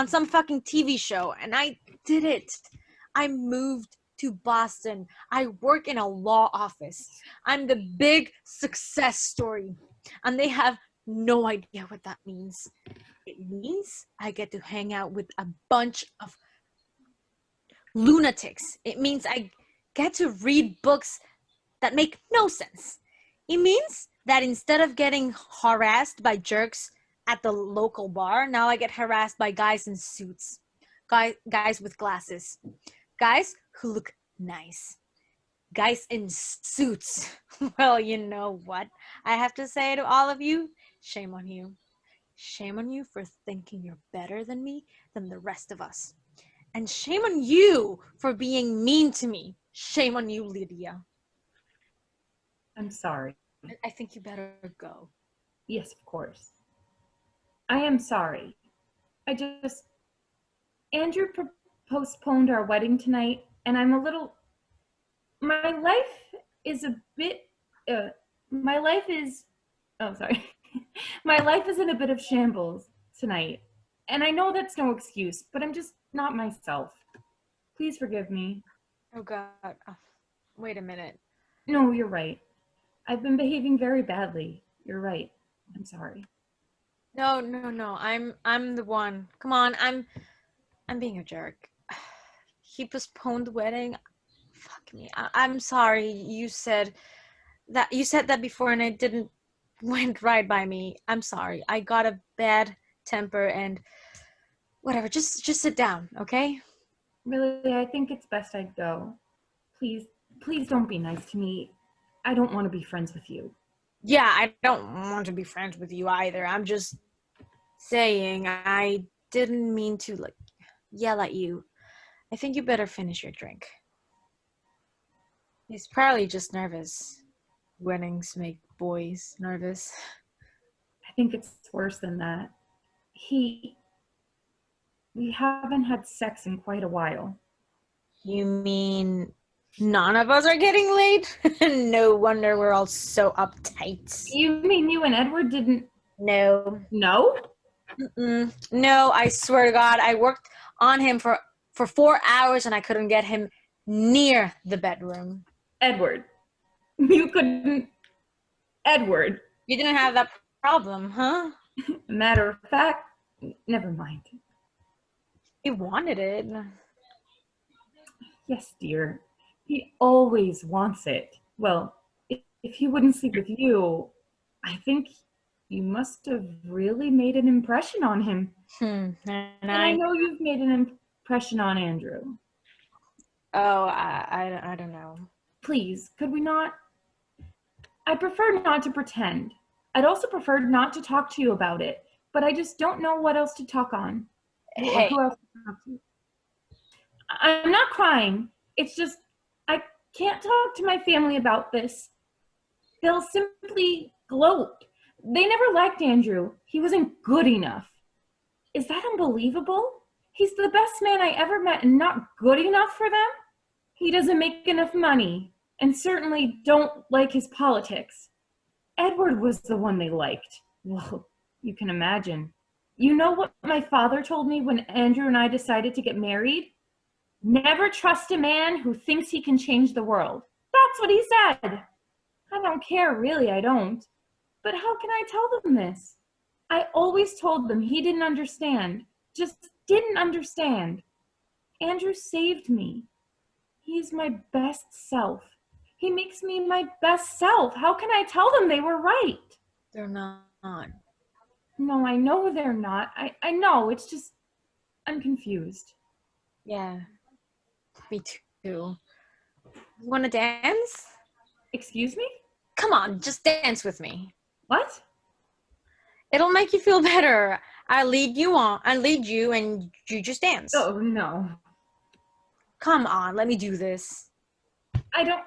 some fucking TV show. And I did it. I moved to Boston. I work in a law office. I'm the big success story. And they have no idea what that means. It means I get to hang out with a bunch of lunatics. It means I get to read books that make no sense. It means that instead of getting harassed by jerks at the local bar, now I get harassed by guys in suits, guys with glasses, guys who look nice, guys in suits. Well, you know what I have to say to all of you? Shame on you. Shame on you for thinking you're better than me, than the rest of us. And shame on you for being mean to me. Shame on you, Lydia. I'm sorry. I think you better go. Yes, of course. I am sorry. Andrew postponed our wedding tonight, and I'm a little, my life is my life is in a bit of shambles tonight. And I know that's no excuse, but I'm just not myself. Please forgive me. Oh, God. Oh, wait a minute. No, you're right. I've been behaving very badly. You're right. I'm sorry. No. I'm the one. Come on, I'm being a jerk. He postponed the wedding. Fuck me. I'm sorry. You said that before, and it didn't went right by me. I'm sorry. I got a bad temper and whatever. Just sit down, okay? Really, I think it's best I go. Please don't be nice to me. I don't want to be friends with you. Yeah, I don't want to be friends with you either. I'm just saying I didn't mean to, yell at you. I think you better finish your drink. He's probably just nervous. Weddings make boys nervous. I think it's worse than that. We haven't had sex in quite a while. You mean none of us are getting laid? No wonder we're all so uptight. You mean you and Edward didn't? No. No? Mm-mm. No, I swear to God, I worked on him for 4 hours and I couldn't get him near the bedroom. Edward. You couldn't. Edward. You didn't have that problem, huh? Matter of fact, never mind. He wanted it. Yes, dear. He always wants it. Well, if he wouldn't sleep with you, I think you must have really made an impression on him. And I know you've made an impression on Andrew. Oh, I don't know. Please, could we not? I prefer not to pretend. I'd also prefer not to talk to you about it, but I just don't know what else to talk on. Hey. Who else to talk to? I'm not crying. It's just, I can't talk to my family about this. They'll simply gloat. They never liked Andrew. He wasn't good enough. Is that unbelievable? He's the best man I ever met and not good enough for them? He doesn't make enough money and certainly don't like his politics. Edward was the one they liked. Well, you can imagine. You know what my father told me when Andrew and I decided to get married? Never trust a man who thinks he can change the world. That's what he said. I don't care, really, I don't. But how can I tell them this? I always told them he didn't understand. Just didn't understand. Andrew saved me. He's my best self. He makes me my best self. How can I tell them they were right? They're not. No, I know they're not. I know, it's just, I'm confused. Yeah, me too. You want to dance? Excuse me? Come on, just dance with me. What? It'll make you feel better. I lead you and you just dance. Oh, no. Come on, let me do this. I don't,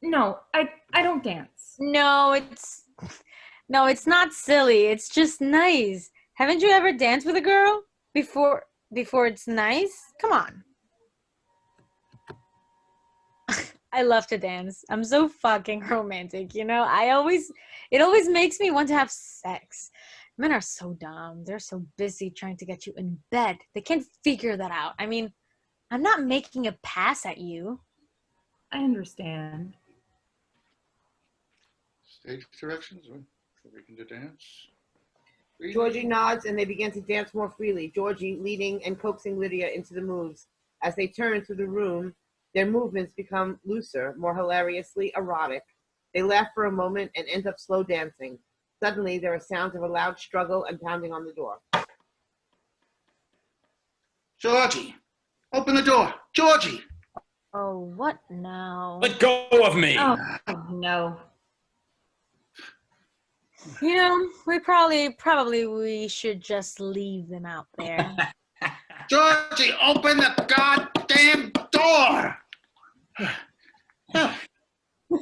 no, I don't dance. No, it's not silly. It's just nice. Haven't you ever danced with a girl before before it's nice? Come on. I love to dance. I'm so fucking romantic, you know? It always makes me want to have sex. Men are so dumb. They're so busy trying to get you in bed. They can't figure that out. I mean, I'm not making a pass at you. I understand. Stage directions, or we can do dance. Georgie nods and they begin to dance more freely, Georgie leading and coaxing Lydia into the moves. As they turn through the room, their movements become looser, more hilariously erotic. They laugh for a moment and end up slow dancing. Suddenly, there are sounds of a loud struggle and pounding on the door. Georgie, open the door. Georgie. Oh, what now? Let go of me. Oh, no. You know, we should just leave them out there. Georgie, open the goddamn door.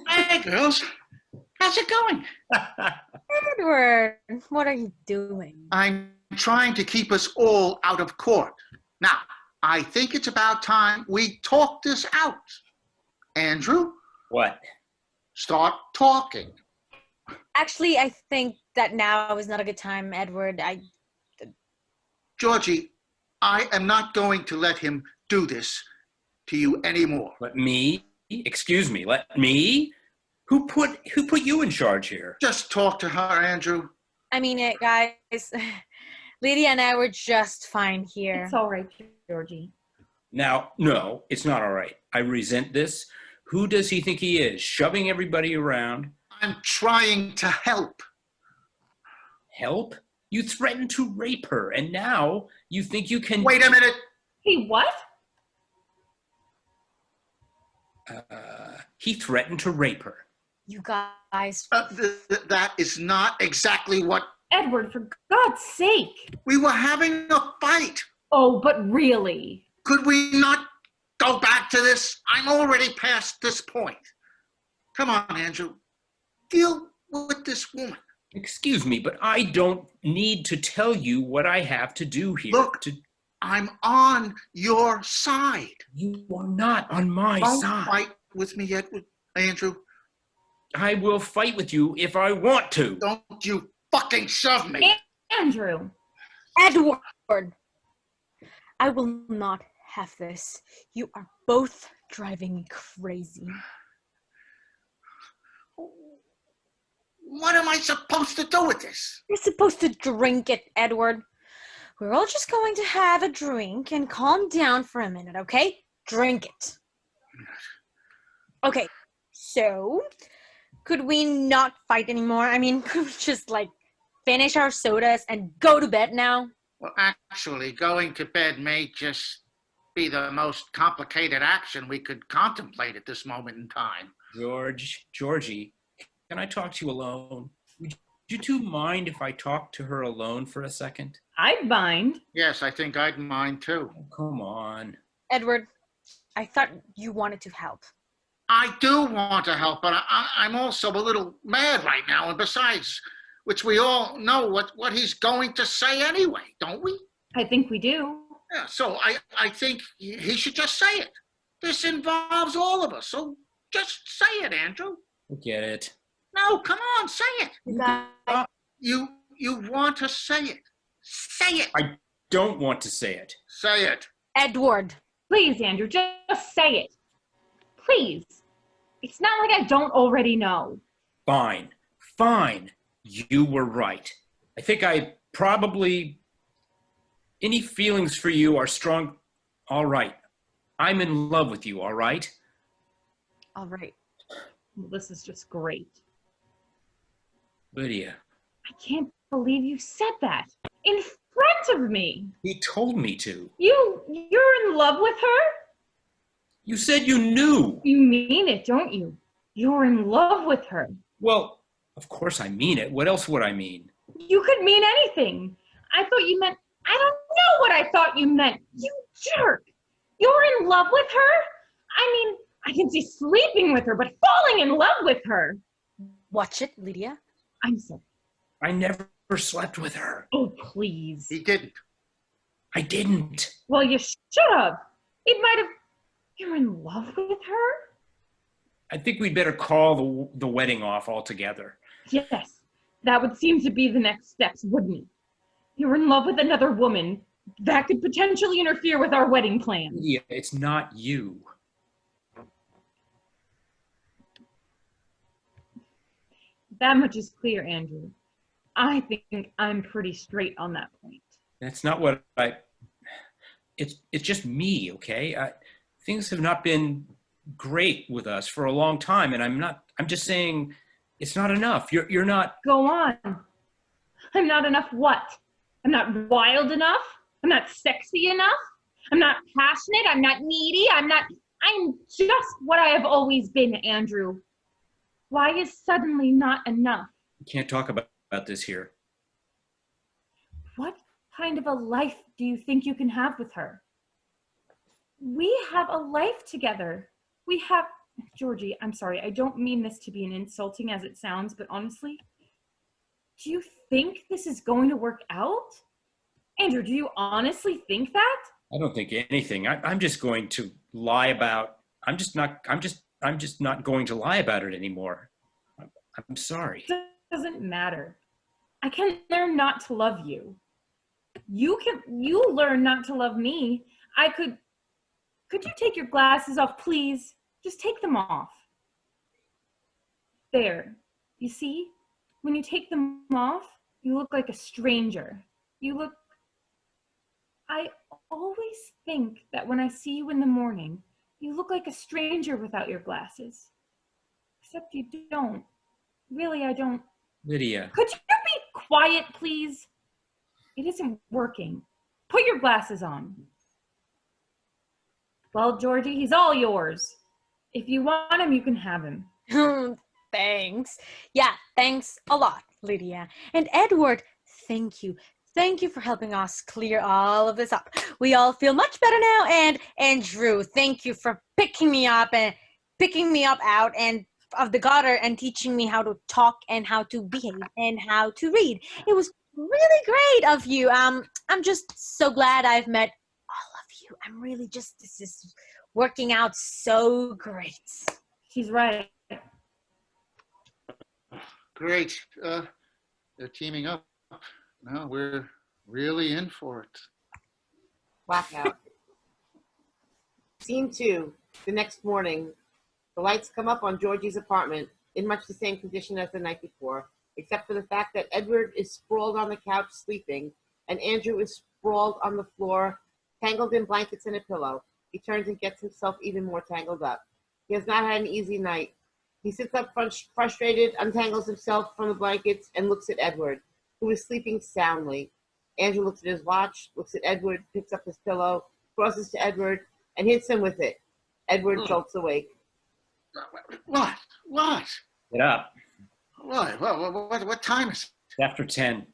Hey, girls. How's it going? Edward, what are you doing? I'm trying to keep us all out of court. Now, I think it's about time we talk this out. Andrew, What? start talking. Actually, I think that now is not a good time, Edward. Georgie, I am not going to let him do this to you anymore. Let me? Excuse me. Let me? Who put you in charge here? Just talk to her, Andrew. I mean it, guys. Lydia and I were just fine here. It's all right, Georgie. Now, no, it's not all right. I resent this. Who does he think he is? Shoving everybody around? I'm trying to help. Help? You threatened to rape her, and now you think you can... Wait a minute. Hey, what? He threatened to rape her. You guys. That is not exactly what... Edward, for God's sake. We were having a fight. Oh, but really? Could we not go back to this? I'm already past this point. Come on, Andrew. Deal with this woman. Excuse me, but I don't need to tell you what I have to do here. Look, I'm on your side. You are not on my Don't side. fight with me yet, Andrew. I will fight with you if I want to. Don't you fucking shove me. Andrew. Edward! I will not have this. You are both driving me crazy. What am I supposed to do with this? You're supposed to drink it, Edward. We're all just going to have a drink and calm down for a minute, okay? Drink it. Okay, so could we not fight anymore? I mean, could we just finish our sodas and go to bed now? Well, actually, going to bed may just be the most complicated action we could contemplate at this moment in time. Georgie, can I talk to you alone? Would you two mind if I talk to her alone for a second? I'd mind. Yes, I think I'd mind too. Oh, come on. Edward, I thought you wanted to help. I do want to help, but I'm also a little mad right now. And besides, which we all know what he's going to say anyway, don't we? I think we do. Yeah, so I think he should just say it. This involves all of us, so just say it, Andrew. Forget it. No, come on, say it. You guys, You want to say it. Say it. I don't want to say it. Say it. Edward. Please, Andrew, just say it. Please. It's not like I don't already know. Fine. You were right. I think any feelings for you are strong. All right. I'm in love with you, all right? All right. Well, this is just great. Lydia, I can't believe you said that in front of me. he told me to. You're in love with her? You said you knew. You mean it, don't you? You're in love with her. Well, of course I mean it. What else would I mean? You could mean anything. I thought you meant, I don't know what I thought you meant. You jerk. You're in love with her? I mean, I can see sleeping with her, but falling in love with her. Watch it, Lydia. I'm sorry. I never slept with her. Oh, please. He didn't. I didn't. Well, you should have. It might have. You're in love with her? I think we'd better call the wedding off altogether. Yes. That would seem to be the next steps, wouldn't it? You're in love with another woman. That could potentially interfere with our wedding plans. Yeah, it's not you. That much is clear, Andrew. I think I'm pretty straight on that point. That's not what it's just me, okay? Things have not been great with us for a long time, and I'm just saying it's not enough. You're not. Go on. I'm not enough what? I'm not wild enough? I'm not sexy enough? I'm not passionate? I'm not needy? I'm just what I have always been, Andrew. Why is suddenly not enough? You can't talk about this here. What kind of a life do you think you can have with her? We have a life together. We have, Georgie, I'm sorry, I don't mean this to be an insulting as it sounds, but honestly, do you think this is going to work out? Andrew, do you honestly think that? I don't think anything. I'm just going to lie about. I'm just not going to lie about it anymore. I'm sorry. It doesn't matter. I can learn not to love you. You learn not to love me. Could you take your glasses off, please? Just take them off. There. You see? When you take them off, you look like a stranger. I always think that when I see you in the morning, you look like a stranger without your glasses. Except you don't. Really, I don't. Lydia. Could you be quiet, please? It isn't working. Put your glasses on. Well, Georgie, he's all yours. If you want him, you can have him. Thanks. Yeah, thanks a lot, Lydia. And Edward, thank you. Thank you for helping us clear all of this up. We all feel much better now. And Andrew, thank you for picking me up out and of the gutter and teaching me how to talk and how to behave and how to read. It was really great of you. I'm just so glad I've met all of you. I'm really just, this is working out so great. She's right. Great. They're teaming up. Now we're really in for it. Blackout. Scene 2. The next morning. The lights come up on Georgie's apartment in much the same condition as the night before, except for the fact that Edward is sprawled on the couch sleeping, and Andrew is sprawled on the floor, tangled in blankets and a pillow. He turns and gets himself even more tangled up. He has not had an easy night. He sits up frustrated, untangles himself from the blankets, and looks at Edward, who is sleeping soundly. Andrew looks at his watch, looks at Edward, picks up his pillow, crosses to Edward, and hits him with it. Edward jolts awake. What? Get up. What time is it? It's after 10.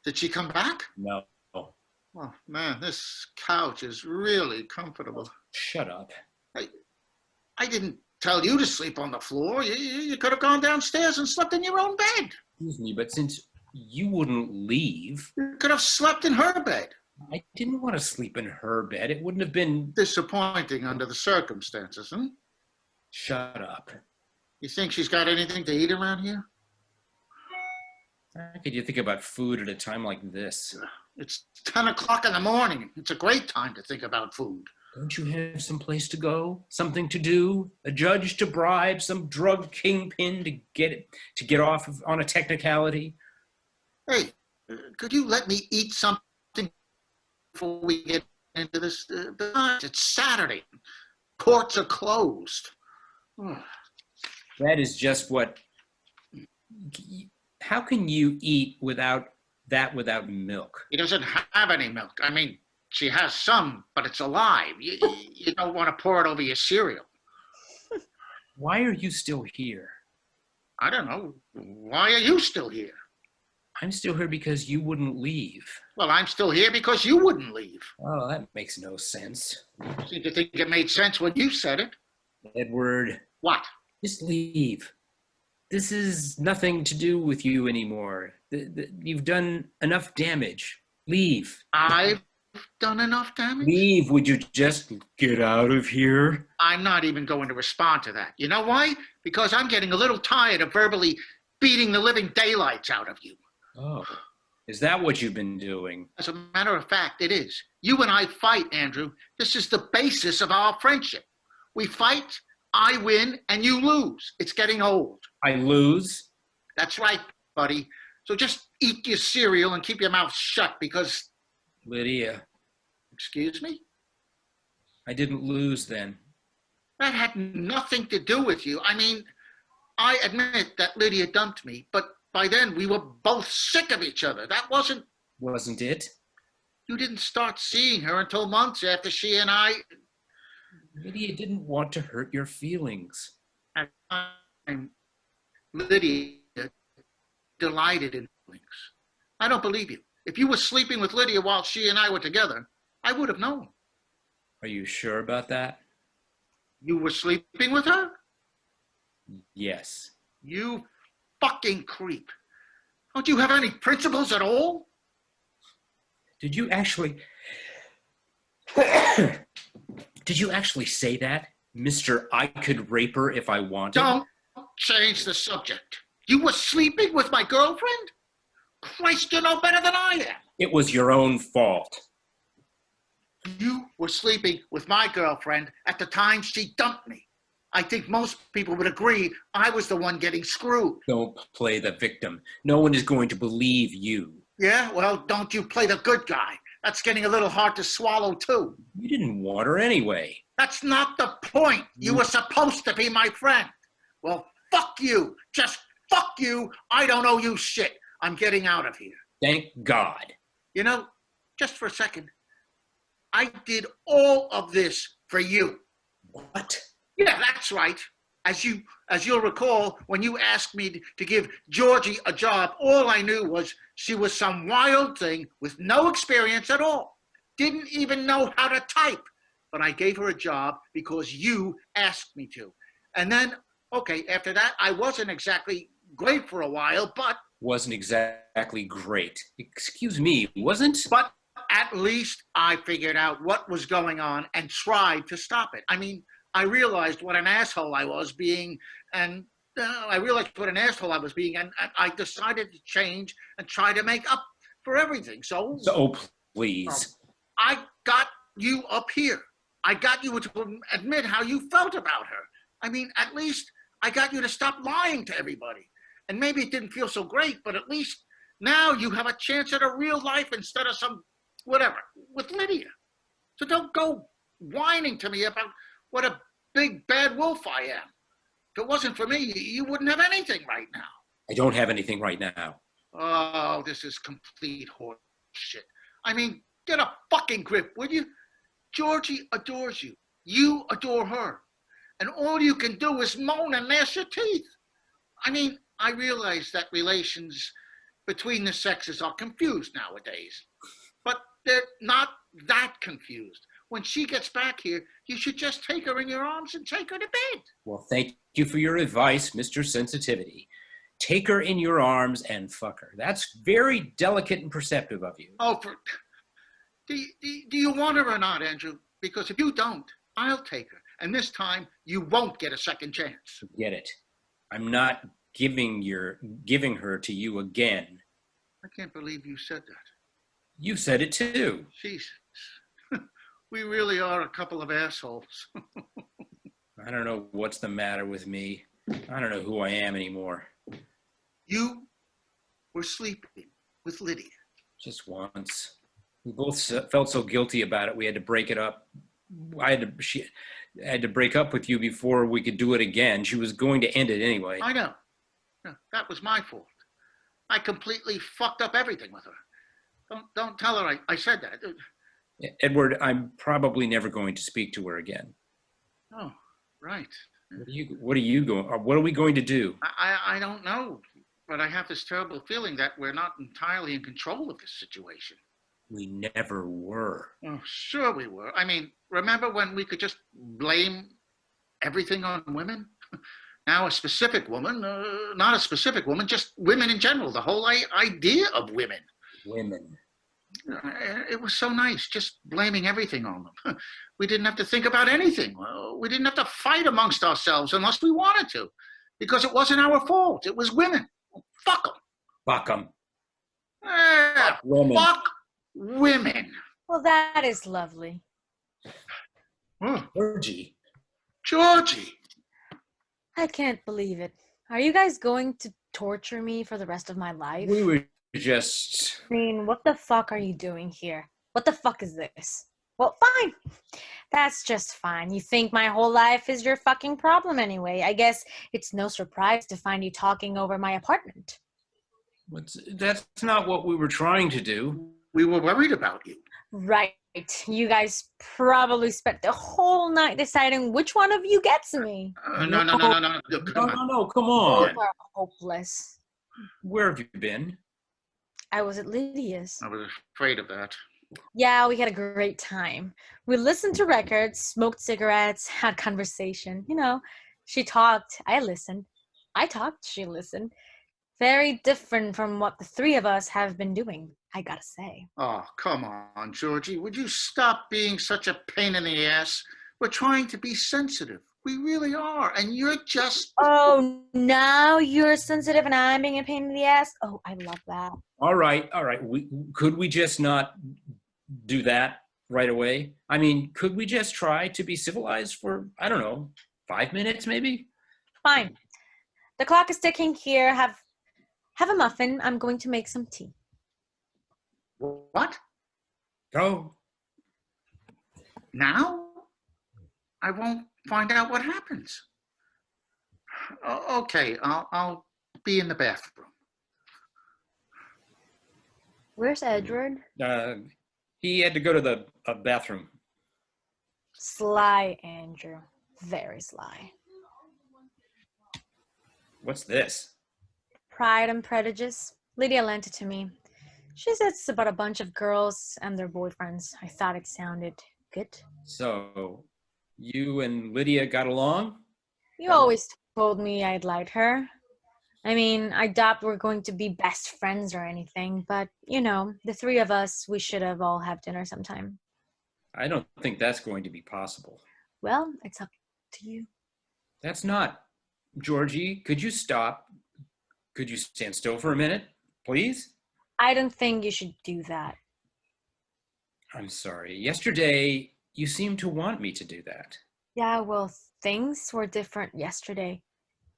Did she come back? No. Oh, man, this couch is really comfortable. Shut up. I didn't tell you to sleep on the floor. You could have gone downstairs and slept in your own bed. Excuse me, but since you wouldn't leave, You could have slept in her bed. I didn't want to sleep in her bed. It wouldn't have been. Disappointing under the circumstances, huh? Shut up. You think she's got anything to eat around here? How could you think about food at a time like this? It's 10 o'clock in the morning. It's a great time to think about food. Don't you have some place to go? Something to do? A judge to bribe? Some drug kingpin to get off on a technicality? Hey, could you let me eat something before we get into this? It's Saturday. Courts are closed. That is just what. How can you eat without milk? He doesn't have any milk. I mean, she has some, but it's alive. You don't want to pour it over your cereal. Why are you still here? I don't know. Why are you still here? I'm still here because you wouldn't leave. Well, I'm still here because you wouldn't leave. Oh, that makes no sense. You seem to think it made sense when you said it. Edward, What? just leave. This is nothing to do with you anymore. You've done enough damage. Leave. I've done enough damage? Leave. Would you just get out of here? I'm not even going to respond to that. You know why? Because I'm getting a little tired of verbally beating the living daylights out of you. Oh, is that what you've been doing? As a matter of fact, it is. You and I fight, Andrew. This is the basis of our friendship. We fight, I win, and you lose. It's getting old. I lose? That's right, buddy. So just eat your cereal and keep your mouth shut because... Lydia, Excuse me? I didn't lose then. That had nothing to do with you. I mean, I admit that Lydia dumped me, but by then we were both sick of each other. That wasn't... Wasn't it? You didn't start seeing her until months after she and I... Lydia didn't want to hurt your feelings. At the time, Lydia delighted in feelings. I don't believe you. If you were sleeping with Lydia while she and I were together, I would have known. Are you sure about that? You were sleeping with her? Yes. You fucking creep. Don't you have any principles at all? Did you actually... Did you actually say that? Mr. I could rape her if I wanted? Don't change the subject. You were sleeping with my girlfriend? Christ, you know better than I am. It was your own fault. You were sleeping with my girlfriend at the time she dumped me. I think most people would agree I was the one getting screwed. Don't play the victim. No one is going to believe you. Yeah, well, don't you play the good guy. That's getting a little hard to swallow, too. You didn't want her anyway. That's not the point. You were supposed to be my friend. Well, fuck you. Just fuck you. I don't owe you shit. I'm getting out of here. Thank God. You know, just for a second, I did all of this for you. What? Yeah, that's right. As you'll recall, when you asked me to give Georgie a job, all I knew was she was some wild thing with no experience at all. Didn't even know how to type. But I gave her a job because you asked me to. And then, okay, after that, I wasn't exactly great for a while, but... Wasn't exactly great. Excuse me, wasn't? But at least I figured out what was going on and tried to stop it. I mean, I realized what an asshole I was being, and I decided to change and try to make up for everything. So Please. I got you up here. I got you to admit how you felt about her. I mean, at least I got you to stop lying to everybody. And maybe it didn't feel so great, but at least now you have a chance at a real life instead of some whatever with Lydia. So don't go whining to me about what a big bad wolf I am. If it wasn't for me, you wouldn't have anything right now. I don't have anything right now. Oh, this is complete horse shit. I mean, get a fucking grip, would you? Georgie adores you. You adore her. And all you can do is moan and gnash your teeth. I mean, I realize that relations between the sexes are confused nowadays. But they're not that confused. When she gets back here, you should just take her in your arms and take her to bed. Well, thank you for your advice, Mr. Sensitivity. Take her in your arms and fuck her. That's very delicate and perceptive of you. Oh, do you want her or not, Andrew? Because if you don't, I'll take her. And this time, you won't get a second chance. Get it. I'm not giving her to you again. I can't believe you said that. You said it too. Jesus. We really are a couple of assholes. I don't know what's the matter with me. I don't know who I am anymore. You were sleeping with Lydia. Just once. We both felt so guilty about it. We had to break it up. I had to break up with you before we could do it again. She was going to end it anyway. I know. No, that was my fault. I completely fucked up everything with her. Don't tell her I said that. Edward, I'm probably never going to speak to her again. Oh, right. What are we going to do? I don't know, but I have this terrible feeling that we're not entirely in control of this situation. We never were. Oh, sure we were. I mean, remember when we could just blame everything on women? Now a specific woman, not a specific woman, just women in general, the whole idea of women. Women. It was so nice, just blaming everything on them. We didn't have to think about anything. We didn't have to fight amongst ourselves unless we wanted to, because it wasn't our fault. It was women. Fuck them. Fuck 'em. Yeah, Women. fuck women. Well, that is lovely. Georgie. Georgie. I can't believe it. Are you guys going to torture me for the rest of my life? We were just... I mean, what the fuck are you doing here? What the fuck is this? Well, fine. That's just fine. You think my whole life is your fucking problem anyway. I guess it's no surprise to find you talking over my apartment. That's not what we were trying to do. We were worried about you. Right. You guys probably spent the whole night deciding which one of you gets me. No. Come on. No, come Both on. are hopeless. Where have you been? I was at Lydia's. I was afraid of that. Yeah, we had a great time. We listened to records, smoked cigarettes, had conversation. You know, she talked, I listened. I talked, she listened. Very different from what the three of us have been doing, I gotta say. Oh, come on, Georgie. Would you stop being such a pain in the ass? We're trying to be sensitive. We really are. And you're just... Oh, now you're sensitive and I'm being a pain in the ass? Oh, I love that. All right. Could we just not do that right away? I mean, could we just try to be civilized for, I don't know, 5 minutes maybe? Fine. The clock is ticking here. Have a muffin. I'm going to make some tea. What? Go. Now? I won't find out what happens. Okay, I'll be in the bathroom. Where's Edward? He had to go to the bathroom. Sly, Andrew. Very sly. What's this? Pride and Prejudice. Lydia lent it to me. She says it's about a bunch of girls and their boyfriends. I thought it sounded good. So, you and Lydia got along? You always told me I'd like her. I mean, I doubt we're going to be best friends or anything, but, you know, the three of us, we should have all have dinner sometime. I don't think that's going to be possible. Well, it's up to you. That's not. Georgie, could you stop? Could you stand still for a minute, please? I don't think you should do that. I'm sorry. Yesterday, you seemed to want me to do that. Yeah, well, things were different yesterday.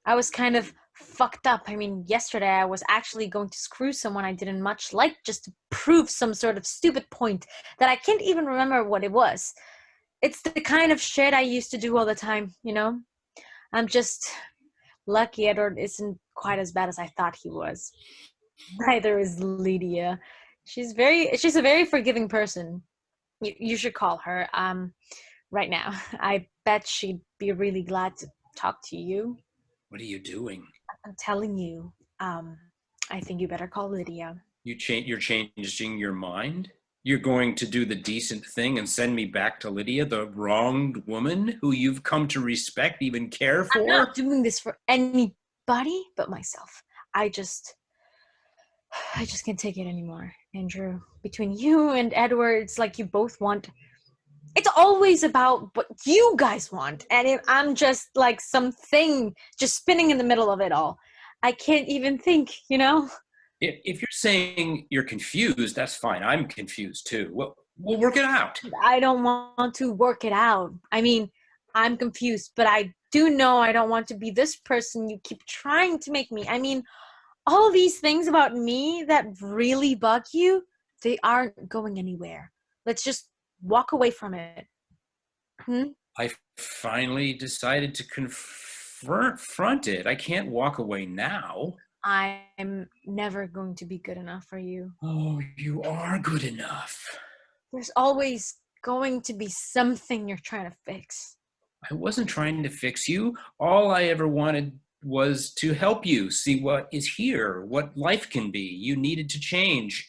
I was kind of fucked up. I mean, yesterday I was actually going to screw someone I didn't much like just to prove some sort of stupid point that I can't even remember what it was. It's the kind of shit I used to do all the time, you know? I'm just lucky Edward isn't quite as bad as I thought he was. Neither is Lydia. She's a very forgiving person. You should call her right now. I bet she'd be really glad to talk to you. What are you doing? I'm telling you, I think you better call Lydia. You're changing your mind? You're going to do the decent thing and send me back to Lydia, the wronged woman who you've come to respect, even care for? I'm not doing this for anybody but myself. I just can't take it anymore, Andrew. Between you and Edward, it's like you both want... It's always about what you guys want. And I'm just like something just spinning in the middle of it all. I can't even think, you know? If you're saying you're confused, that's fine. I'm confused too. We'll work it out. I don't want to work it out. I mean, I'm confused, but I do know I don't want to be this person you keep trying to make me. I mean, all these things about me that really bug you, they aren't going anywhere. Let's just walk away from it. I finally decided to confront it. I can't walk away now. I'm never going to be good enough for you. Oh, you are good enough. There's always going to be something you're trying to fix. I wasn't trying to fix you. All I ever wanted was to help you see what is here, what life can be. You needed to change.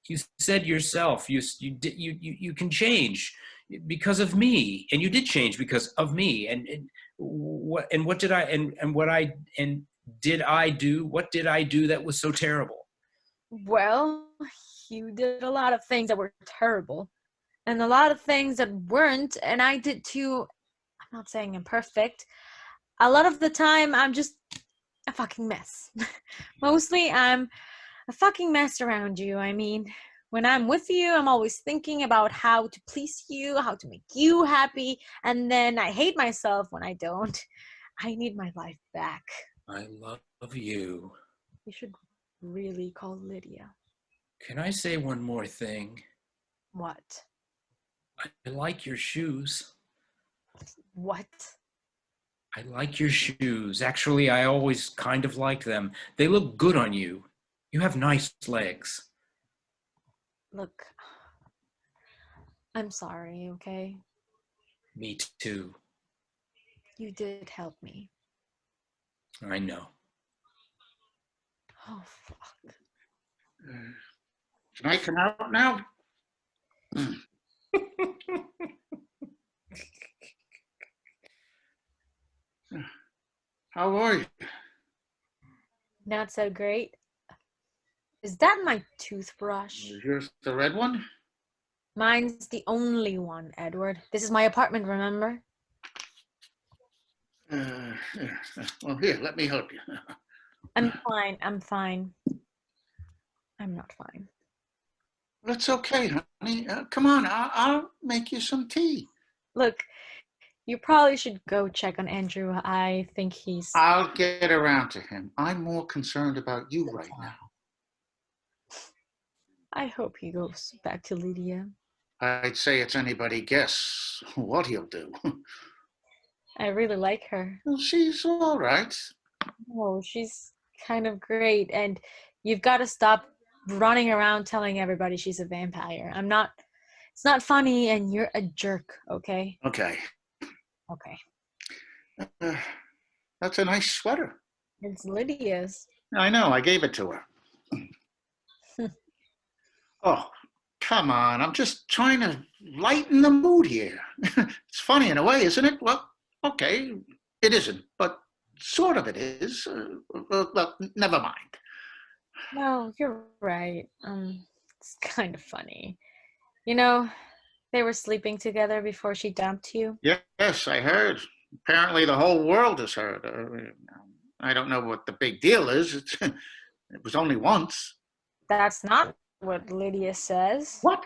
You said yourself, you can change because of me, and you did change because of me. And what did I do that was so terrible? Well, you did a lot of things that were terrible and a lot of things that weren't, and I did too. I'm not saying I'm perfect. A lot of the time, I'm just a fucking mess. Mostly, I'm a fucking mess around you. I mean, when I'm with you, I'm always thinking about how to please you, how to make you happy, and then I hate myself when I don't. I need my life back. I love you. You should really call Lydia. Can I say one more thing? What? I like your shoes. What? I like your shoes. Actually, I always kind of liked them. They look good on you. You have nice legs. Look, I'm sorry, okay? Me too. You did help me. I know. Oh, fuck. Can I come out now? How are you? Not so great. Is that my toothbrush? Is yours the red one? Mine's the only one, Edward. This is my apartment, remember? Well, here, let me help you. I'm fine. I'm fine. I'm not fine. That's okay, honey. Come on, I'll make you some tea. Look, you probably should go check on Andrew. I think he's... I'll get around to him. I'm more concerned about you right now. I hope he goes back to Lydia. I'd say it's anybody's guess what he'll do. I really like her. Well, she's all right. Oh, she's kind of great. And you've got to stop running around telling everybody she's a vampire. It's not funny, and you're a jerk, okay? Okay. Okay. That's a nice sweater. It's Lydia's. I know, I gave it to her. Oh, come on. I'm just trying to lighten the mood here. It's funny in a way, isn't it? Well, okay, it isn't, but sort of it is. Well, never mind. No, you're right. It's kind of funny. You know, they were sleeping together before she dumped you. Yes, I heard. Apparently the whole world has heard. I don't know what the big deal is. It was only once. That's not what Lydia says. What?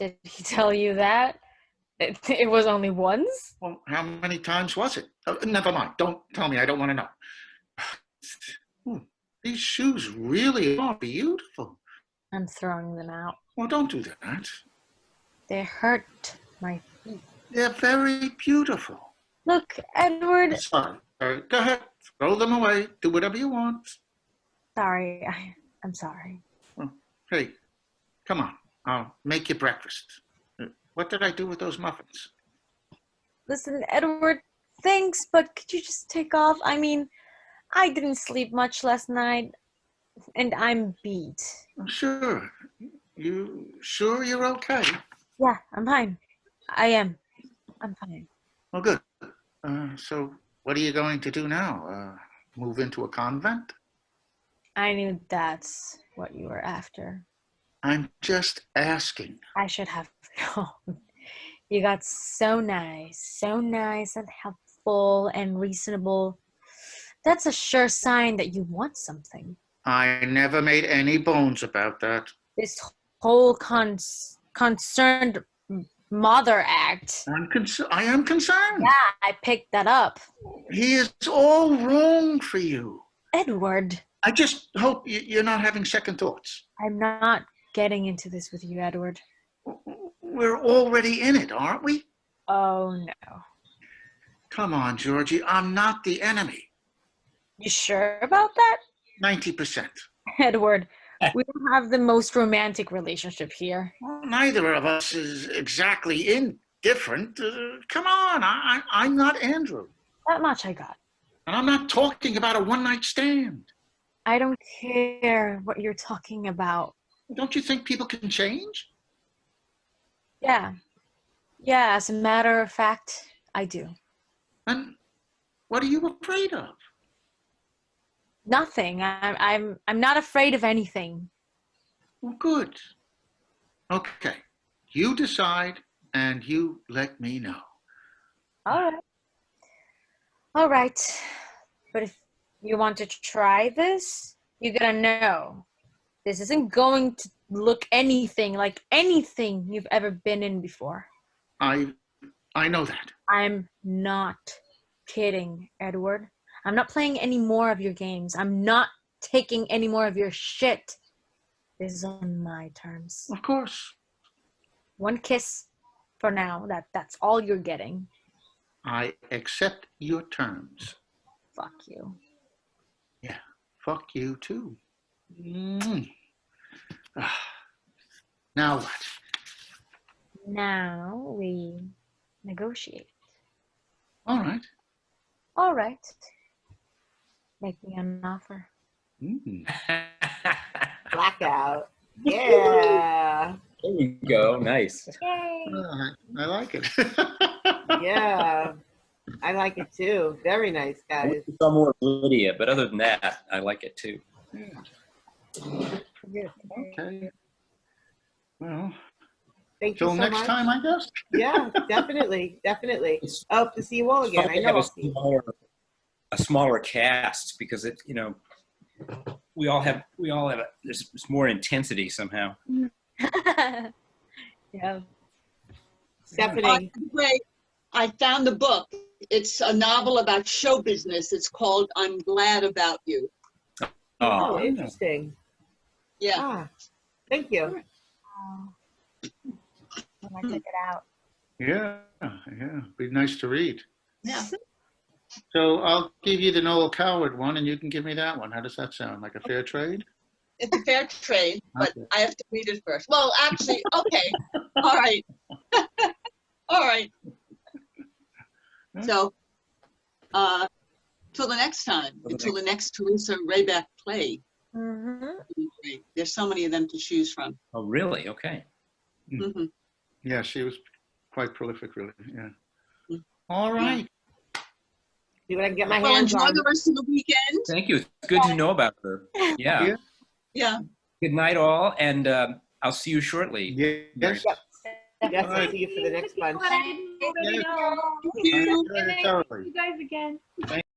Did he tell you that? It was only once? Well, how many times was it? Never mind. Don't tell me. I don't want to know. These shoes really are beautiful. I'm throwing them out. Well, don't do that. They hurt my feet. They're very beautiful. Look, Edward. Sorry. Go ahead. Throw them away. Do whatever you want. Sorry. I'm sorry. Hey, come on. I'll make you breakfast. What did I do with those muffins? Listen, Edward, thanks, but could you just take off? I mean, I didn't sleep much last night, and I'm beat. Sure. You sure you're okay? Yeah, I'm fine. I am. I'm fine. Well, good. So what are you going to do now? Move into a convent? I knew that's what you were after. I'm just asking. I should have known. You got so nice and helpful and reasonable. That's a sure sign that you want something. I never made any bones about that. This whole concerned mother act. I am concerned. Yeah, I picked that up. He is all wrong for you. Edward. I just hope you're not having second thoughts. I'm not getting into this with you, Edward. We're already in it, aren't we? Oh, no. Come on, Georgie. I'm not the enemy. You sure about that? 90%. Edward, we don't have the most romantic relationship here. Well, neither of us is exactly indifferent. Come on. I'm not Andrew. That much I got. And I'm not talking about a one-night stand. I don't care what you're talking about. Don't you think people can change? Yeah. Yeah, as a matter of fact, I do. And what are you afraid of? Nothing. I'm not afraid of anything. Well, good. Okay. You decide and you let me know. All right. All right. But if you want to try this, you gotta know this isn't going to look anything like anything you've ever been in before. I know that. I'm not kidding, Edward. I'm not playing any more of your games. I'm not taking any more of your shit. This is on my terms. Of course. One kiss for now. That's all you're getting. I accept your terms. Fuck you. Yeah. Fuck you too. Mm. Now what? Now we negotiate. All right. All right. Make me an offer. Mm. Blackout. Yeah. There you go. Nice. Yay. I like it. Yeah. I like it too. Very nice, guys. Some more Lydia, but other than that, I like it too. Okay. Well, Thank you till so next much. time, I guess. Yeah, definitely. Definitely. It's I hope to see you all again. fun I to know have I'll see you. a smaller cast because it, we all have there's more intensity somehow. Yeah. Stephanie. Wait, I found the book. It's a novel about show business. It's called I'm Glad About You. Oh, Oh, interesting. Yeah. Ah, thank you. When I check it out. Yeah. Be nice to read. Yeah. So I'll give you the Noel Coward one, and you can give me that one. How does that sound? Like a fair trade? It's a fair trade, but Okay. I have to read it first. Well, actually, okay. All right. All right. So, till the next time, until the next Teresa Rayback play. Mm-hmm. There's so many of them to choose from. oh, really? Okay. Mhm. Yeah, she was quite prolific, really. Yeah. Mm. All right. See what I can get my Well, hands enjoy on. the rest of the weekend. Thank you. It's good to know about her. Yeah. Yeah. Yeah. Good night, all, and I'll see you shortly. Yes. Yep. Yes, All right. I'll see you for the next bunch. I didn't already Yeah. know. Thank you. Good night. Thoroughly. You guys again.